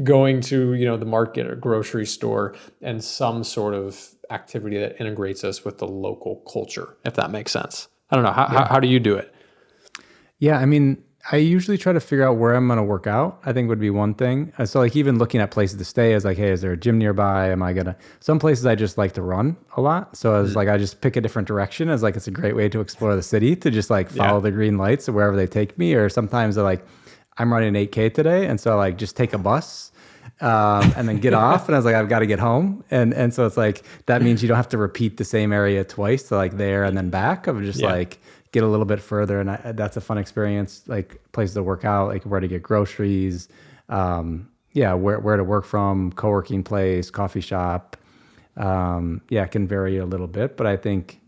going to, the market or grocery store, and some sort of activity that integrates us with the local culture, if that makes sense. I don't know. How do you do it? Yeah, I mean, I usually try to figure out where I'm going to work out, I think would be one thing. So like even looking at places to stay is like, hey, is there a gym nearby? Some places I just like to run a lot. So I was like, I just pick a different direction as like, it's a great way to explore the city, to just like follow the green lights wherever they take me. Or sometimes I'm running 8K today. And so I like just take a bus and then get off. And I was like, I've got to get home. And so it's like, that means you don't have to repeat the same area twice to like there and then back. Of just like get a little bit further. And that's a fun experience, like places to work out, like where to get groceries, where to work from, co-working place, coffee shop. It can vary a little bit, but I think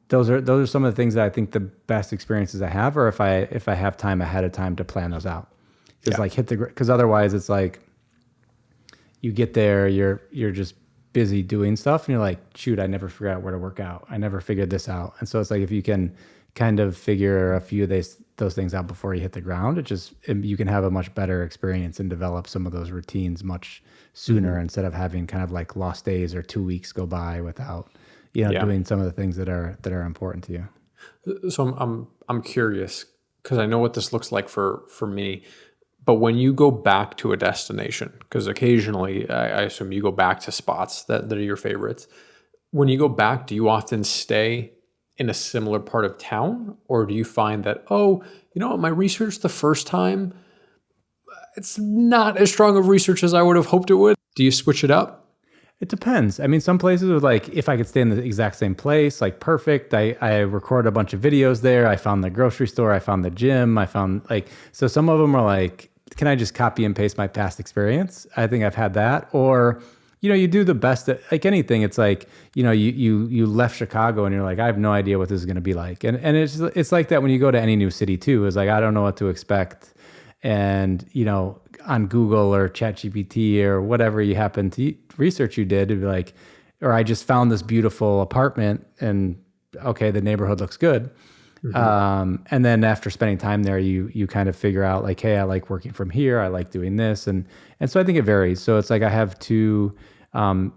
those are some of the things that I think the best experiences I have, or if I have time ahead of time to plan those out. Because otherwise it's like you get there, you're just busy doing stuff, and you're like, shoot, I never figured out where to work out. I never figured this out. And so it's like, if you can kind of figure a few of those things out before you hit the ground, you can have a much better experience and develop some of those routines much sooner, instead of having kind of like lost days or 2 weeks go by without doing some of the things that are important to you. So I'm curious, because I know what this looks like for me. But when you go back to a destination, because occasionally I assume you go back to spots that are your favorites. When you go back, do you often stay in a similar part of town? Or do you find that, my research the first time, it's not as strong of research as I would have hoped it would? Do you switch it up? It depends. I mean, some places are like, if I could stay in the exact same place, like perfect. I recorded a bunch of videos there. I found the grocery store. I found the gym. So some of them are like, can I just copy and paste my past experience? I think I've had that. Or, you do the best at like anything. It's like, you left Chicago and you're like, I have no idea what this is going to be like. And it's like that when you go to any new city too, is like, I don't know what to expect. And, on Google or ChatGPT or whatever you happen to research you did, it'd be like, or I just found this beautiful apartment and okay, the neighborhood looks good. And then after spending time there, you kind of figure out like, hey, I like working from here. I like doing this. And so I think it varies. So it's like, I have two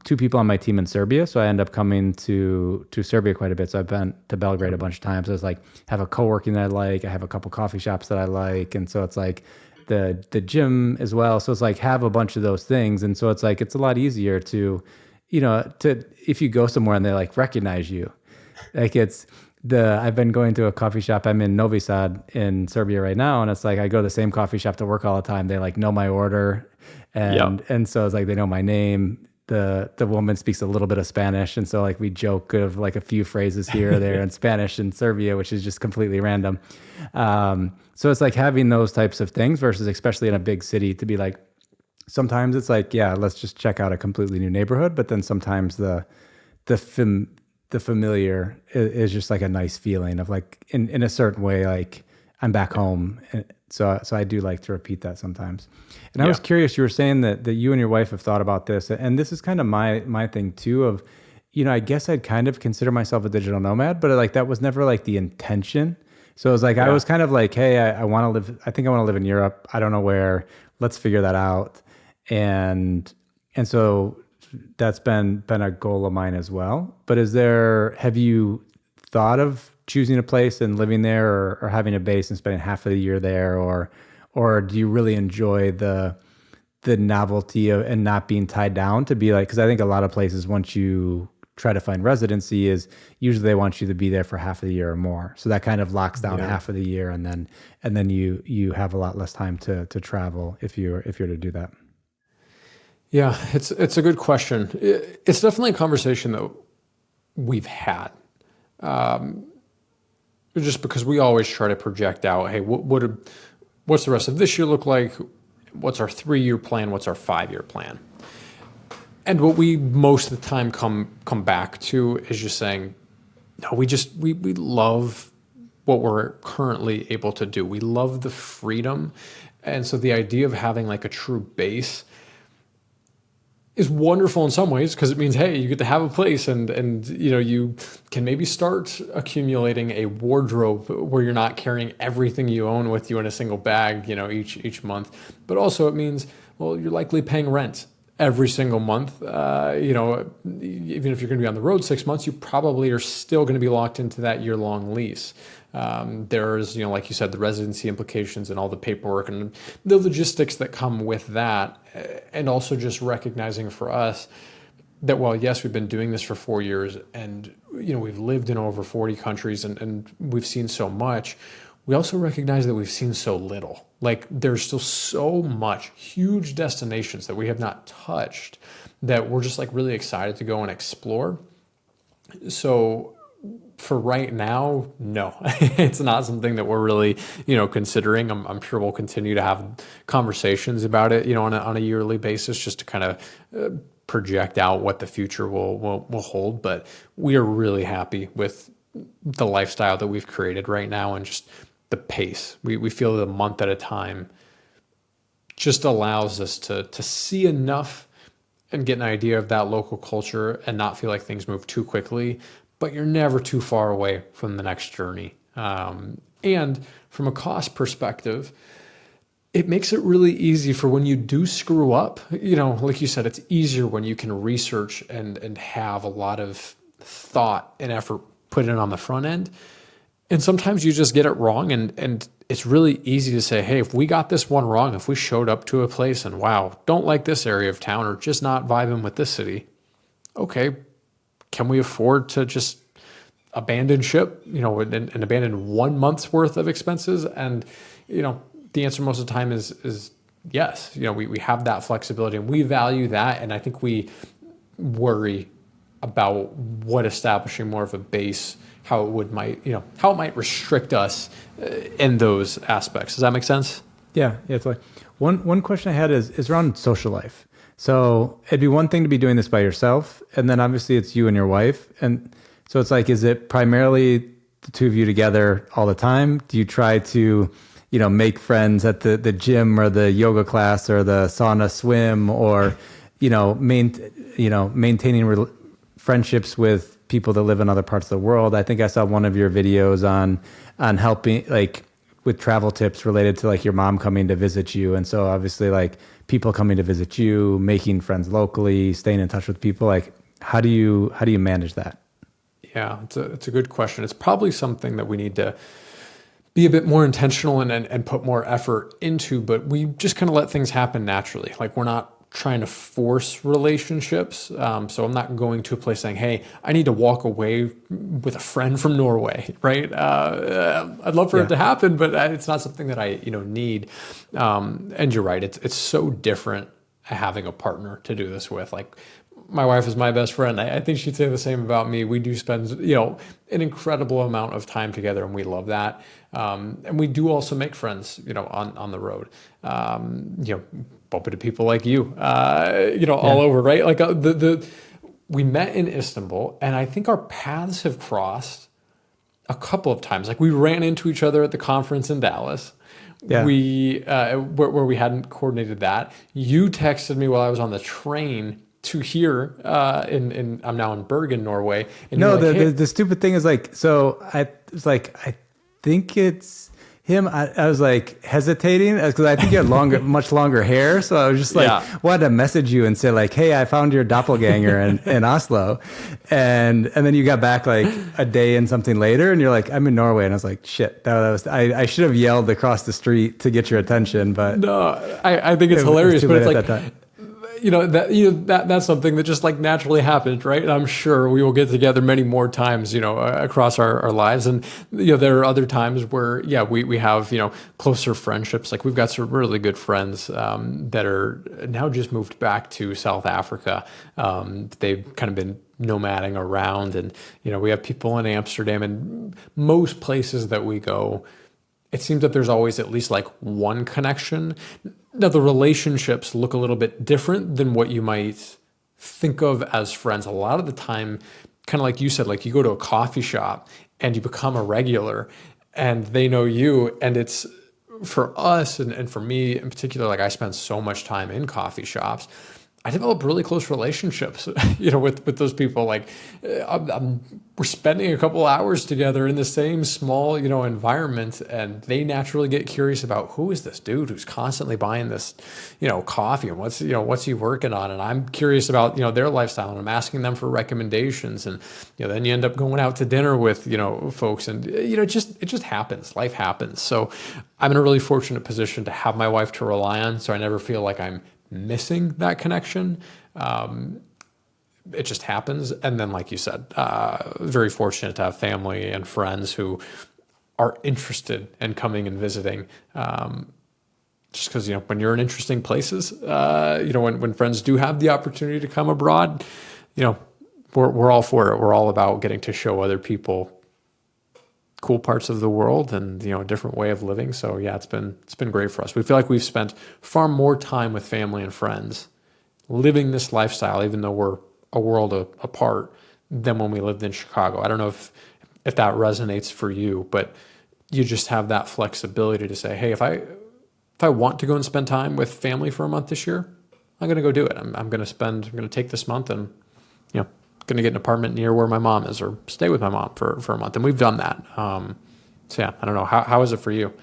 people on my team in Serbia. So I end up coming to Serbia quite a bit. So I've been to Belgrade a bunch of times. So it's like, have a co-working that I like. I have a couple coffee shops that I like. And so it's like the gym as well. So it's like, have a bunch of those things. And so it's like, it's a lot easier to if you go somewhere and they like recognize you, like I've been going to a coffee shop. I'm in Novi Sad in Serbia right now. And it's like, I go to the same coffee shop to work all the time. They like know my order. And so it's like, they know my name. The woman speaks a little bit of Spanish. And so like we joke of like a few phrases here or there in Spanish in Serbia, which is just completely random. So it's like having those types of things versus especially in a big city to be like, sometimes it's like, yeah, let's just check out a completely new neighborhood. But then sometimes the familiar is just like a nice feeling of like in a certain way, like I'm back home. And so I do like to repeat that sometimes. And I was curious, you were saying that you and your wife have thought about this, and this is kind of my thing too of, I guess I'd kind of consider myself a digital nomad, but like that was never like the intention. So it was like, I was kind of like, hey, I want to live, I think I want to live in Europe. I don't know where, let's figure that out. And so that's been a goal of mine as well. But have you thought of choosing a place and living there, or having a base and spending half of the year there, or do you really enjoy the novelty of and not being tied down to be like, because I think a lot of places, once you try to find residency, is usually they want you to be there for half of the year or more. So that kind of locks down half of the year, and then you have a lot less time to travel if you're to do that. Yeah, it's a good question. It's definitely a conversation that we've had. just because we always try to project out, hey, what's the rest of this year look like? What's our 3-year plan? What's our 5-year plan? And what we most of the time come back to is just saying, no, we love what we're currently able to do. We love the freedom. And so the idea of having like a true base is wonderful in some ways, because it means, hey, you get to have a place and you can maybe start accumulating a wardrobe where you're not carrying everything you own with you in a single bag, each month. But also it means, well, you're likely paying rent every single month. Even if you're going to be on the road 6 months, you probably are still going to be locked into that year-long lease. There's, like you said, the residency implications and all the paperwork and the logistics that come with that. And also just recognizing for us that while, yes, we've been doing this for 4 years and, we've lived in over 40 countries and we've seen so much, we also recognize that we've seen so little. Like there's still so much huge destinations that we have not touched that we're just like really excited to go and explore. So for right now, no, it's not something that we're really, considering. I'm sure we'll continue to have conversations about it, on a yearly basis, just to kind of project out what the future will hold. But we are really happy with the lifestyle that we've created right now and just the pace. We feel that a month at a time just allows us to see enough and get an idea of that local culture and not feel like things move too quickly, but you're never too far away from the next journey. And from a cost perspective, it makes it really easy for when you do screw up. Like you said, it's easier when you can research and have a lot of thought and effort put in on the front end. And sometimes you just get it wrong. And it's really easy to say, hey, if we got this one wrong, if we showed up to a place and wow, don't like this area of town or just not vibing with this city, okay, can we afford to just abandon ship, and abandon 1 month's worth of expenses? And, the answer most of the time is yes. We have that flexibility and we value that. And I think we worry about what establishing more of a base, how it might restrict us in those aspects. Does that make sense? Yeah. It's like one question I had is around social life. So it'd be one thing to be doing this by yourself, and then obviously it's you and your wife. And so it's like, is it primarily the two of you together all the time? Do you try to, make friends at the gym or the yoga class or the sauna swim, or, maintaining friendships with people that live in other parts of the world? I think I saw one of your videos on helping, like, with travel tips related to like your mom coming to visit you. And so obviously like people coming to visit you, making friends locally, staying in touch with people, like how do you manage that? Yeah, it's a good question. It's probably something that we need to be a bit more intentional and put more effort into, but we just kind of let things happen naturally. Like we're not trying to force relationships. So I'm not going to a place saying, hey, I need to walk away with a friend from Norway, right? I'd love for it to happen, but it's not something that I, need. And you're right. It's so different having a partner to do this with. Like my wife is my best friend. I think she'd say the same about me. We do spend, an incredible amount of time together and we love that. And we do also make friends, on the road, bump into people like you, all over, right? Like we met in Istanbul and I think our paths have crossed a couple of times. Like we ran into each other at the conference in Dallas. Yeah. Where we hadn't coordinated that. You texted me while I was on the train to here I'm now in Bergen, Norway. And no, like, the stupid thing is like, so I think it's him. I was like hesitating because I think you had much longer hair. So I was just like, wanted to message you and say like, hey, I found your doppelganger in Oslo. And then you got back like a day and something later and you're like, I'm in Norway. And I was like, shit, I should have yelled across the street to get your attention. But no, I think it's hilarious, but it's like, that's something that just like naturally happens, right? And I'm sure we will get together many more times, across our lives. And there are other times where, yeah, we have closer friendships. Like we've got some really good friends that are now just moved back to South Africa. They've kind of been nomading around, and we have people in Amsterdam, and most places that we go, it seems that there's always at least like one connection. Now, the relationships look a little bit different than what you might think of as friends. A lot of the time, kind of like you said, like you go to a coffee shop and you become a regular and they know you. And it's for us and for me in particular, like I spend so much time in coffee shops. I developed really close relationships, with those people. Like, we're spending a couple hours together in the same small, environment, and they naturally get curious about who is this dude who's constantly buying this, coffee, and what's he working on? And I'm curious about, their lifestyle, and I'm asking them for recommendations, and then you end up going out to dinner with, folks, and it just happens. Life happens. So I'm in a really fortunate position to have my wife to rely on, so I never feel like I'm missing that connection. It just happens. And then, like you said, very fortunate to have family and friends who are interested in coming and visiting. Just because, when you're in interesting places, when friends do have the opportunity to come abroad, we're all for it. We're all about getting to show other people cool parts of the world and a different way of living. So yeah, it's been great for us. We feel like we've spent far more time with family and friends living this lifestyle, even though we're a world apart, than when we lived in Chicago. I don't know if that resonates for you, but you just have that flexibility to say, hey, if I want to go and spend time with family for a month this year, I'm going to go do it. I'm going to take this month and going to get an apartment near where my mom is, or stay with my mom for a month. And we've done that. So yeah, I don't know. How is it for you?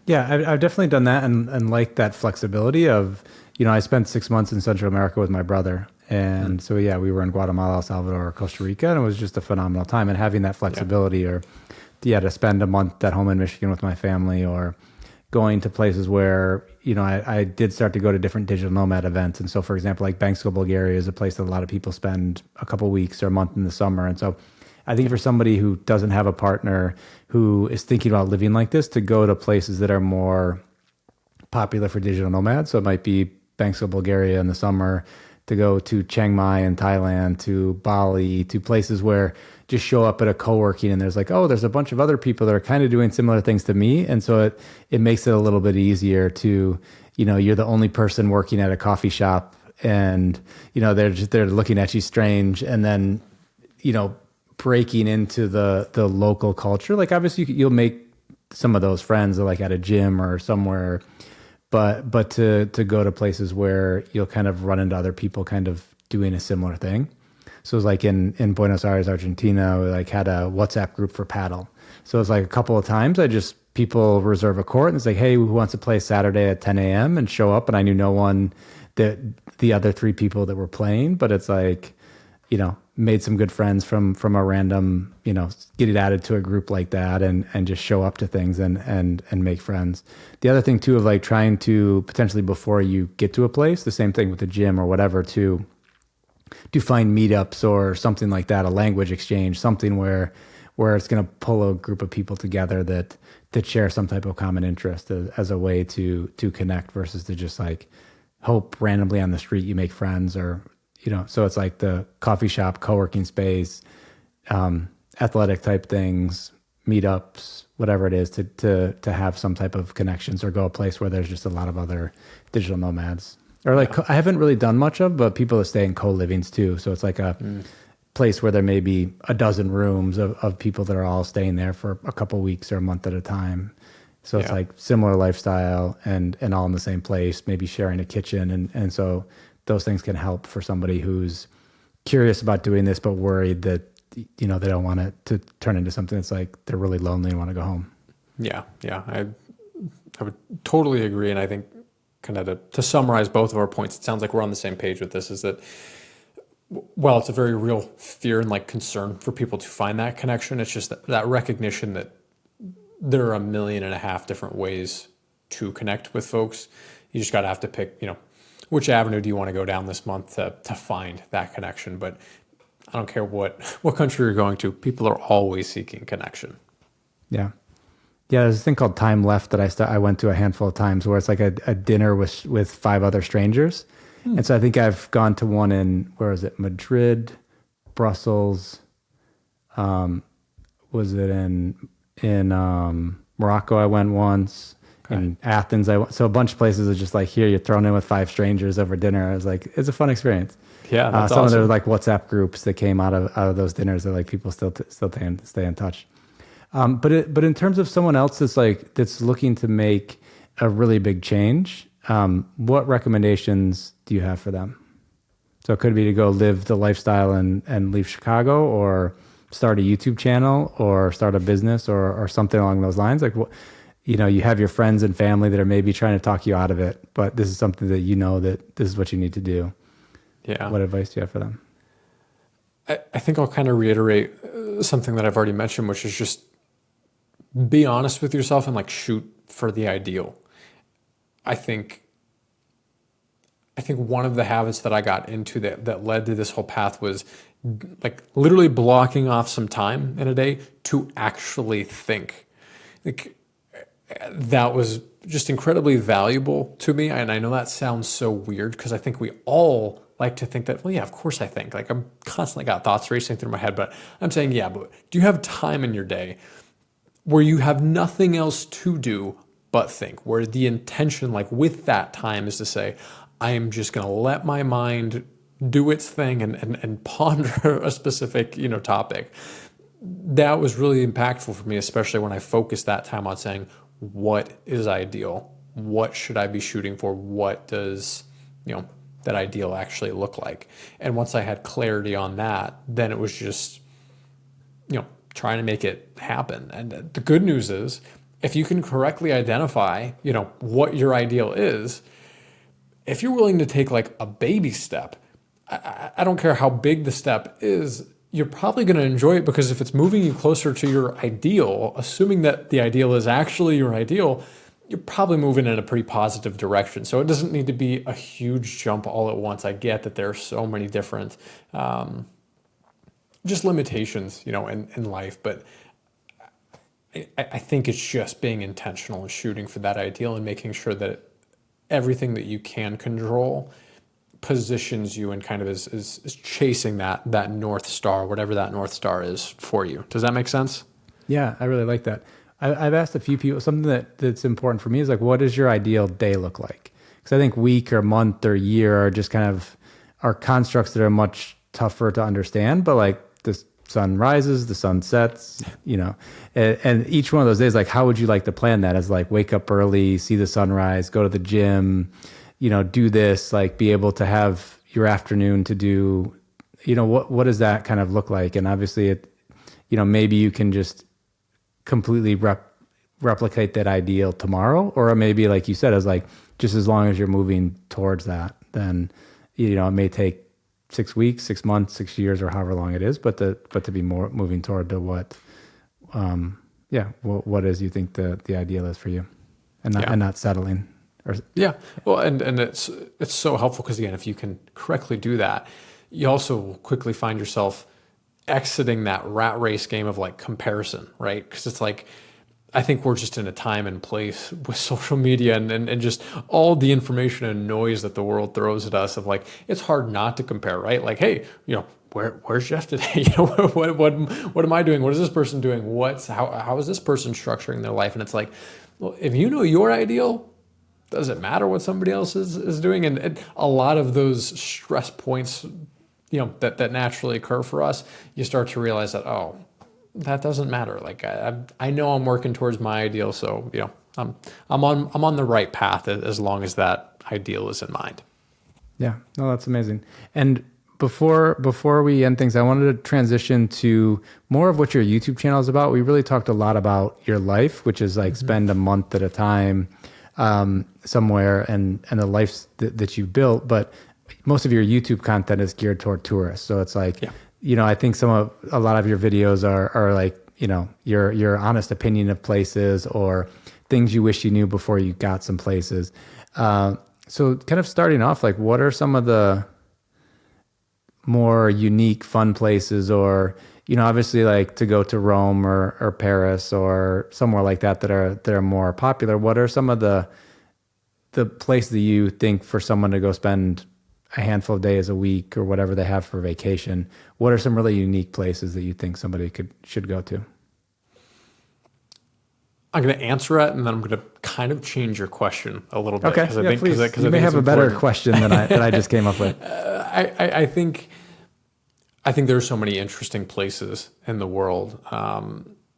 Yeah, I've definitely done that, and like that flexibility of, I spent 6 months in Central America with my brother. And so, yeah, we were in Guatemala, El Salvador, Costa Rica, and it was just a phenomenal time. And having that flexibility, or to spend a month at home in Michigan with my family, or going to places where, I did start to go to different digital nomad events. And so, for example, like Banksko, Bulgaria is a place that a lot of people spend a couple weeks or a month in the summer. And so I think for somebody who doesn't have a partner who is thinking about living like this, to go to places that are more popular for digital nomads. So it might be Banksko, Bulgaria in the summer, to go to Chiang Mai in Thailand, to Bali, to places where just show up at a co-working and there's like, oh, there's a bunch of other people that are kind of doing similar things to me. And so it makes it a little bit easier to, you're the only person working at a coffee shop, and, they're looking at you strange. And then, breaking into the local culture. Like obviously you'll make some of those friends like at a gym or somewhere, but to go to places where you'll kind of run into other people kind of doing a similar thing. So it was like in Buenos Aires, Argentina, we like had a WhatsApp group for paddle. So it was like a couple of times people reserve a court and it's like, hey, who wants to play Saturday at 10 a.m. and show up? And I knew no one, that the other three people that were playing, but it's like, made some good friends from a random, getting added to a group like that, and just show up to things and make friends. The other thing too, of like trying to potentially, before you get to a place, the same thing with the gym or whatever, to find meetups or something like that, a language exchange, something where it's going to pull a group of people together that share some type of common interest as a way to connect, versus to just like hope randomly on the street you make friends, or so it's like the coffee shop, co-working space, athletic type things, meetups, whatever it is, to have some type of connections, or go a place where there's just a lot of other digital nomads. Or like, I haven't really done much of, but people that stay in co-livings too. So it's like a place where there may be a dozen rooms of people that are all staying there for a couple weeks or a month at a time. So it's like similar lifestyle and all in the same place, maybe sharing a kitchen. And so those things can help for somebody who's curious about doing this, but worried that, they don't want it to turn into something that's like they're really lonely and want to go home. Yeah. I would totally agree. And I think kind of to summarize both of our points, it sounds like we're on the same page with this, is that while it's a very real fear and like concern for people to find that connection, it's just that recognition that there are 1.5 million different ways to connect with folks. You just got to have to pick, which avenue do you want to go down this month to find that connection. But I don't care what country you're going to, people are always seeking connection. Yeah. Yeah, there's a thing called Time Left that I went to a handful of times, where it's like a dinner with 5 other strangers. And so I think I've gone to one in, where is it? Madrid, Brussels. Was it in Morocco? I went once. Okay. In Athens, I went. So a bunch of places are just like, here, you're thrown in with 5 strangers over dinner. I was like, it's a fun experience. Yeah, that's some awesome. of the like WhatsApp groups that came out of those dinners that like people still stay in touch. But in terms of someone else that's looking to make a really big change, what recommendations do you have for them? So it could be to go live the lifestyle and leave Chicago, or start a YouTube channel, or start a business, or something along those lines. Like, you have your friends and family that are maybe trying to talk you out of it, but this is something that that this is what you need to do. Yeah. What advice do you have for them? I think I'll kind of reiterate something that I've already mentioned, which is just be honest with yourself and like shoot for the ideal. I think one of the habits that I got into that led to this whole path was like literally blocking off some time in a day to actually think. Like, that was just incredibly valuable to me. And I know that sounds so weird, because I think we all like to think that, well, yeah, of course I think. Like, I'm constantly got thoughts racing through my head, but I'm saying, yeah, but do you have time in your day where you have nothing else to do but think, where the intention, like with that time, is to say, I am just going to let my mind do its thing and ponder a specific, topic. That was really impactful for me, especially when I focused that time on saying, what is ideal? What should I be shooting for? What does, that ideal actually look like? And once I had clarity on that, then it was just, trying to make it happen. And the good news is, if you can correctly identify, what your ideal is, if you're willing to take like a baby step, I don't care how big the step is, you're probably going to enjoy it, because if it's moving you closer to your ideal, assuming that the ideal is actually your ideal, you're probably moving in a pretty positive direction. So it doesn't need to be a huge jump all at once. I get that there are so many different just limitations, in life, but I think it's just being intentional and shooting for that ideal and making sure that everything that you can control positions you and kind of is chasing that North Star, whatever that North Star is for you. Does that make sense? Yeah, I really like that. I've asked a few people, something that's important for me is like, what does your ideal day look like? Because I think week or month or year are just kind of are constructs that are much tougher to understand, but like the sun rises, the sun sets, and each one of those days, like, how would you like to plan that? As like, wake up early, see the sunrise, go to the gym, do this, like be able to have your afternoon to do, what does that kind of look like? And obviously maybe you can just completely replicate that ideal tomorrow, or maybe like you said, as like, just as long as you're moving towards that, then, it may take 6 weeks, 6 months, 6 years, or however long it is, but to be more moving toward to what is you think the ideal is for you, and not settling. Well, and it's so helpful, because again, if you can correctly do that, you also will quickly find yourself exiting that rat race game of like comparison, right? Because it's like, I think we're just in a time and place with social media and just all the information and noise that the world throws at us of like, it's hard not to compare, right? Like, hey, where's Jeff today? What am I doing? What is this person doing? How is this person structuring their life? And it's like, well, if you know your ideal, does it matter what somebody else is doing? And a lot of those stress points, that naturally occur for us, you start to realize that, oh, that doesn't matter. Like, I know I'm working towards my ideal, so I'm on the right path as long as that ideal is in mind. Yeah, no, that's amazing. And before we end things, I wanted to transition to more of what your YouTube channel is about. We really talked a lot about your life, which is like spend a month at a time somewhere, and the life that you've built. But most of your YouTube content is geared toward tourists. So it's like, I think a lot of your videos are like, your honest opinion of places, or things you wish you knew before you got some places. So kind of starting off, like what are some of the more unique, fun places, or, obviously like to go to Rome or Paris or somewhere like that are more popular. What are some of the places that you think for someone to go spend a handful of days a week or whatever they have for vacation? What are some really unique places that you think somebody should go to? I'm going to answer it, and then I'm going to kind of change your question a little bit Okay, because I yeah, think please. because You I may think it's have a better important. question than I just came up with. I think there's so many interesting places in the world.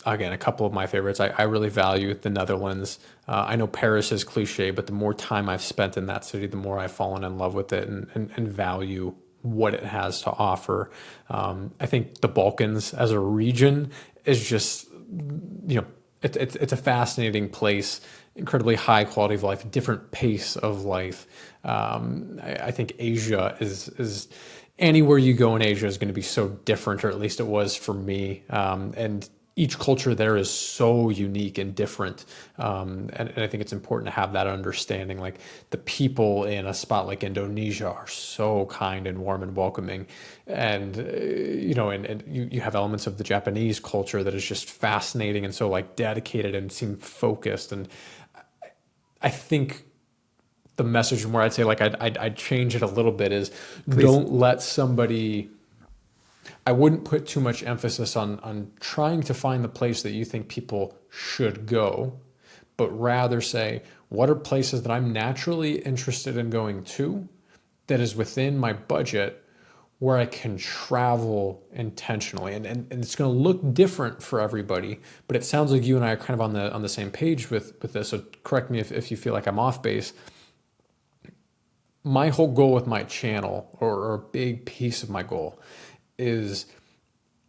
Again, a couple of my favorites. I really value the Netherlands. I know Paris is cliche, but the more time I've spent in that city, the more I've fallen in love with it and value what it has to offer. I think the Balkans as a region is just, it's a fascinating place, incredibly high quality of life, different pace of life. I think Asia is anywhere you go in Asia is going to be so different, or at least it was for me. And each culture there is so unique and different. And I think it's important to have that understanding. Like the people in a spot like Indonesia are so kind and warm and welcoming. And, and you have elements of the Japanese culture that is just fascinating and so like dedicated and seem focused. And I think the message where I'd say like I'd change it a little bit is Please. don't let somebody. I wouldn't put too much emphasis on trying to find the place that you think people should go, but rather say, what are places that I'm naturally interested in going to that is within my budget where I can travel intentionally? And it's going to look different for everybody, but it sounds like you and I are kind of on the same page with this. So correct me if you feel like I'm off base. My whole goal with my channel, or a big piece of my goal, is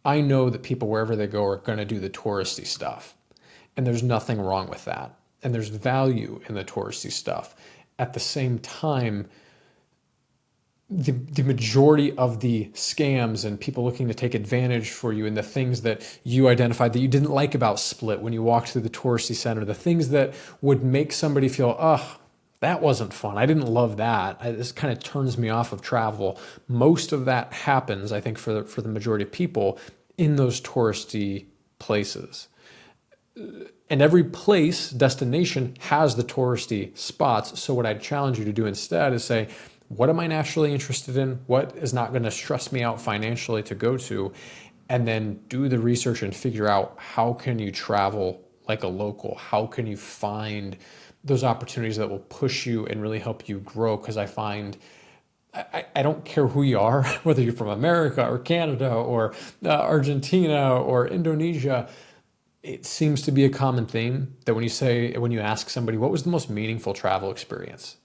I know that people wherever they go are going to do the touristy stuff. And there's nothing wrong with that. And there's value in the touristy stuff. At the same time, the majority of the scams and people looking to take advantage for you, and the things that you identified that you didn't like about Split when you walked through the touristy center, the things that would make somebody feel, that wasn't fun, I didn't love that, this kind of turns me off of travel. Most of that happens, I think, for the majority of people in those touristy places. And every destination has the touristy spots. So what I'd challenge you to do instead is say, what am I naturally interested in? What is not going to stress me out financially to go to? And then do the research and figure out, how can you travel like a local? How can you find those opportunities that will push you and really help you grow? Because I find, I don't care who you are, whether you're from America or Canada or Argentina or Indonesia, it seems to be a common theme that when you ask somebody, what was the most meaningful travel experience?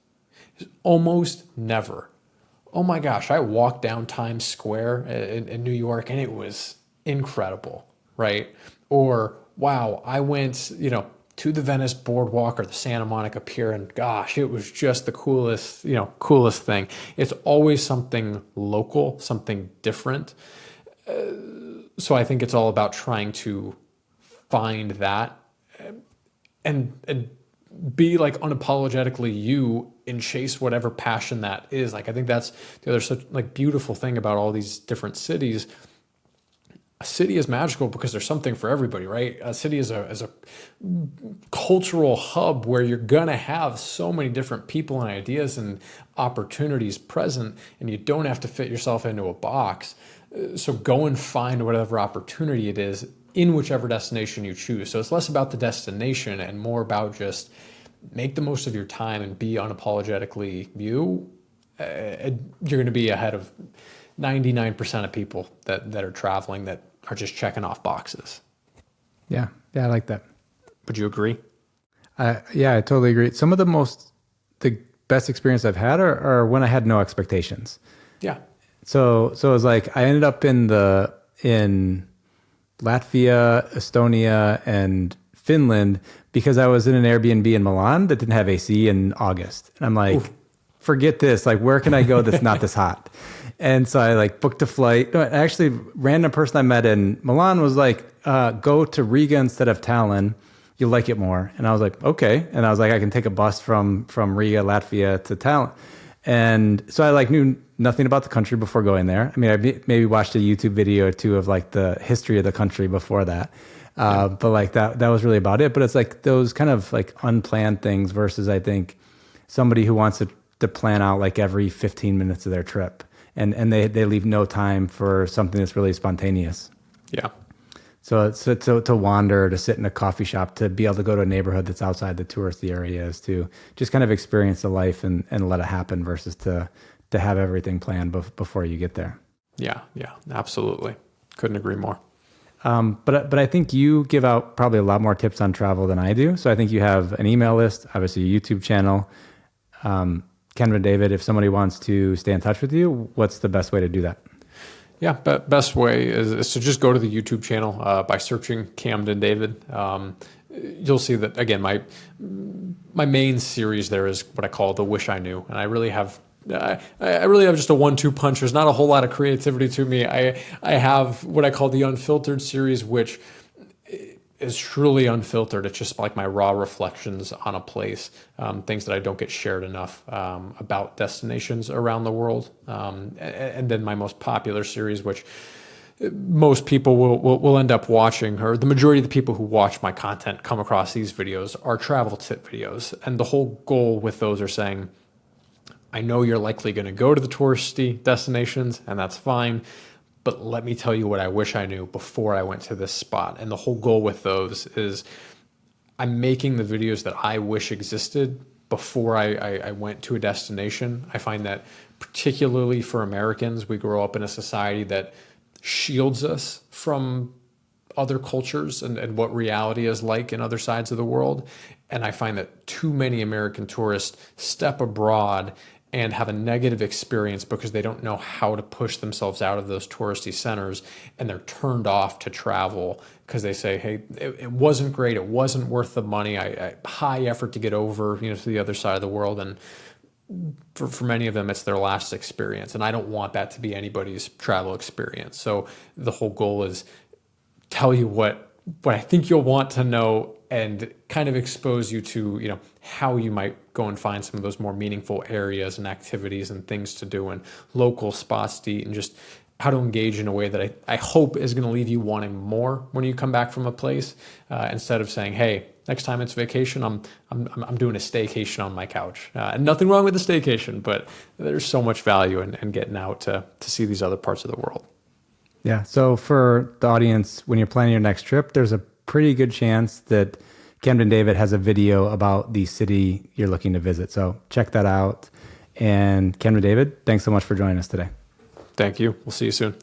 It's almost never, oh my gosh, I walked down Times Square in New York and it was incredible, right? Or, wow, I went, to the Venice boardwalk or the Santa Monica Pier, and gosh, it was just the coolest thing. It's always something local, something different. So I think it's all about trying to find that and be like unapologetically you and chase whatever passion that is. Like, I think that's the other such like beautiful thing about all these different cities. A city is magical because there's something for everybody, right? A city is a cultural hub where you're gonna have so many different people and ideas and opportunities present, and you don't have to fit yourself into a box. So go and find whatever opportunity it is in whichever destination you choose. So it's less about the destination and more about just make the most of your time and be unapologetically you. You're going to be ahead of 99% of people that are traveling that are just checking off boxes. Yeah, I like that. Would you agree? Yeah, I totally agree. Some of the best experience I've had are when I had no expectations. Yeah. So it was like I ended up in Latvia, Estonia, and Finland because I was in an Airbnb in Milan that didn't have AC in August. And I'm like, oof, forget this. Like, where can I go that's not this hot? And so I like booked a flight. No, actually, random person I met in Milan was like, go to Riga instead of Tallinn. you'll like it more. And I was like, okay. And I was like, I can take a bus from Riga, Latvia to Tallinn. And so I like knew nothing about the country before going there. I mean, I maybe watched a YouTube video or two of like the history of the country before that. But like that was really about it. But it's like those kind of like unplanned things versus I think somebody who wants to plan out like every 15 minutes of their trip and they leave no time for something that's really spontaneous. Yeah. So to wander, to sit in a coffee shop, to be able to go to a neighborhood that's outside the touristy areas, to just kind of experience the life and let it happen versus to have everything planned before you get there. Yeah, absolutely. Couldn't agree more. But I think you give out probably a lot more tips on travel than I do. So I think you have an email list, obviously a YouTube channel. Camden David, if somebody wants to stay in touch with you, what's the best way to do that? Yeah, best way is to just go to the YouTube channel by searching Camden David. You'll see that, again, my main series there is what I call the Wish I Knew. And I really have just a 1-2 punch. There's not a whole lot of creativity to me. I have what I call the Unfiltered series, which is truly unfiltered. It's just like my raw reflections on a place, things that I don't get shared enough about destinations around the world. And then my most popular series, which most people will end up watching, or the majority of the people who watch my content come across these videos, are travel tip videos. And the whole goal with those are saying, I know you're likely going to go to the touristy destinations, and that's fine. But let me tell you what I wish I knew before I went to this spot. And the whole goal with those is I'm making the videos that I wish existed before I went to a destination. I find that particularly for Americans, we grow up in a society that shields us from other cultures and what reality is like in other sides of the world. And I find that too many American tourists step abroad and have a negative experience because they don't know how to push themselves out of those touristy centers, and they're turned off to travel because they say, hey, it wasn't great, it wasn't worth the money, I high effort to get over, to the other side of the world. And for many of them, it's their last experience, and I don't want that to be anybody's travel experience. So the whole goal is tell you what I think you'll want to know and kind of expose you to, how you might go and find some of those more meaningful areas and activities and things to do and local spots to eat, and just how to engage in a way that I hope is going to leave you wanting more when you come back from a place, instead of saying, hey, next time it's vacation, I'm doing a staycation on my couch. And nothing wrong with a staycation, but there's so much value in getting out to see these other parts of the world. Yeah. So for the audience, when you're planning your next trip, there's a pretty good chance that Camden David has a video about the city you're looking to visit. So check that out. And Camden David, thanks so much for joining us today. Thank you. We'll see you soon.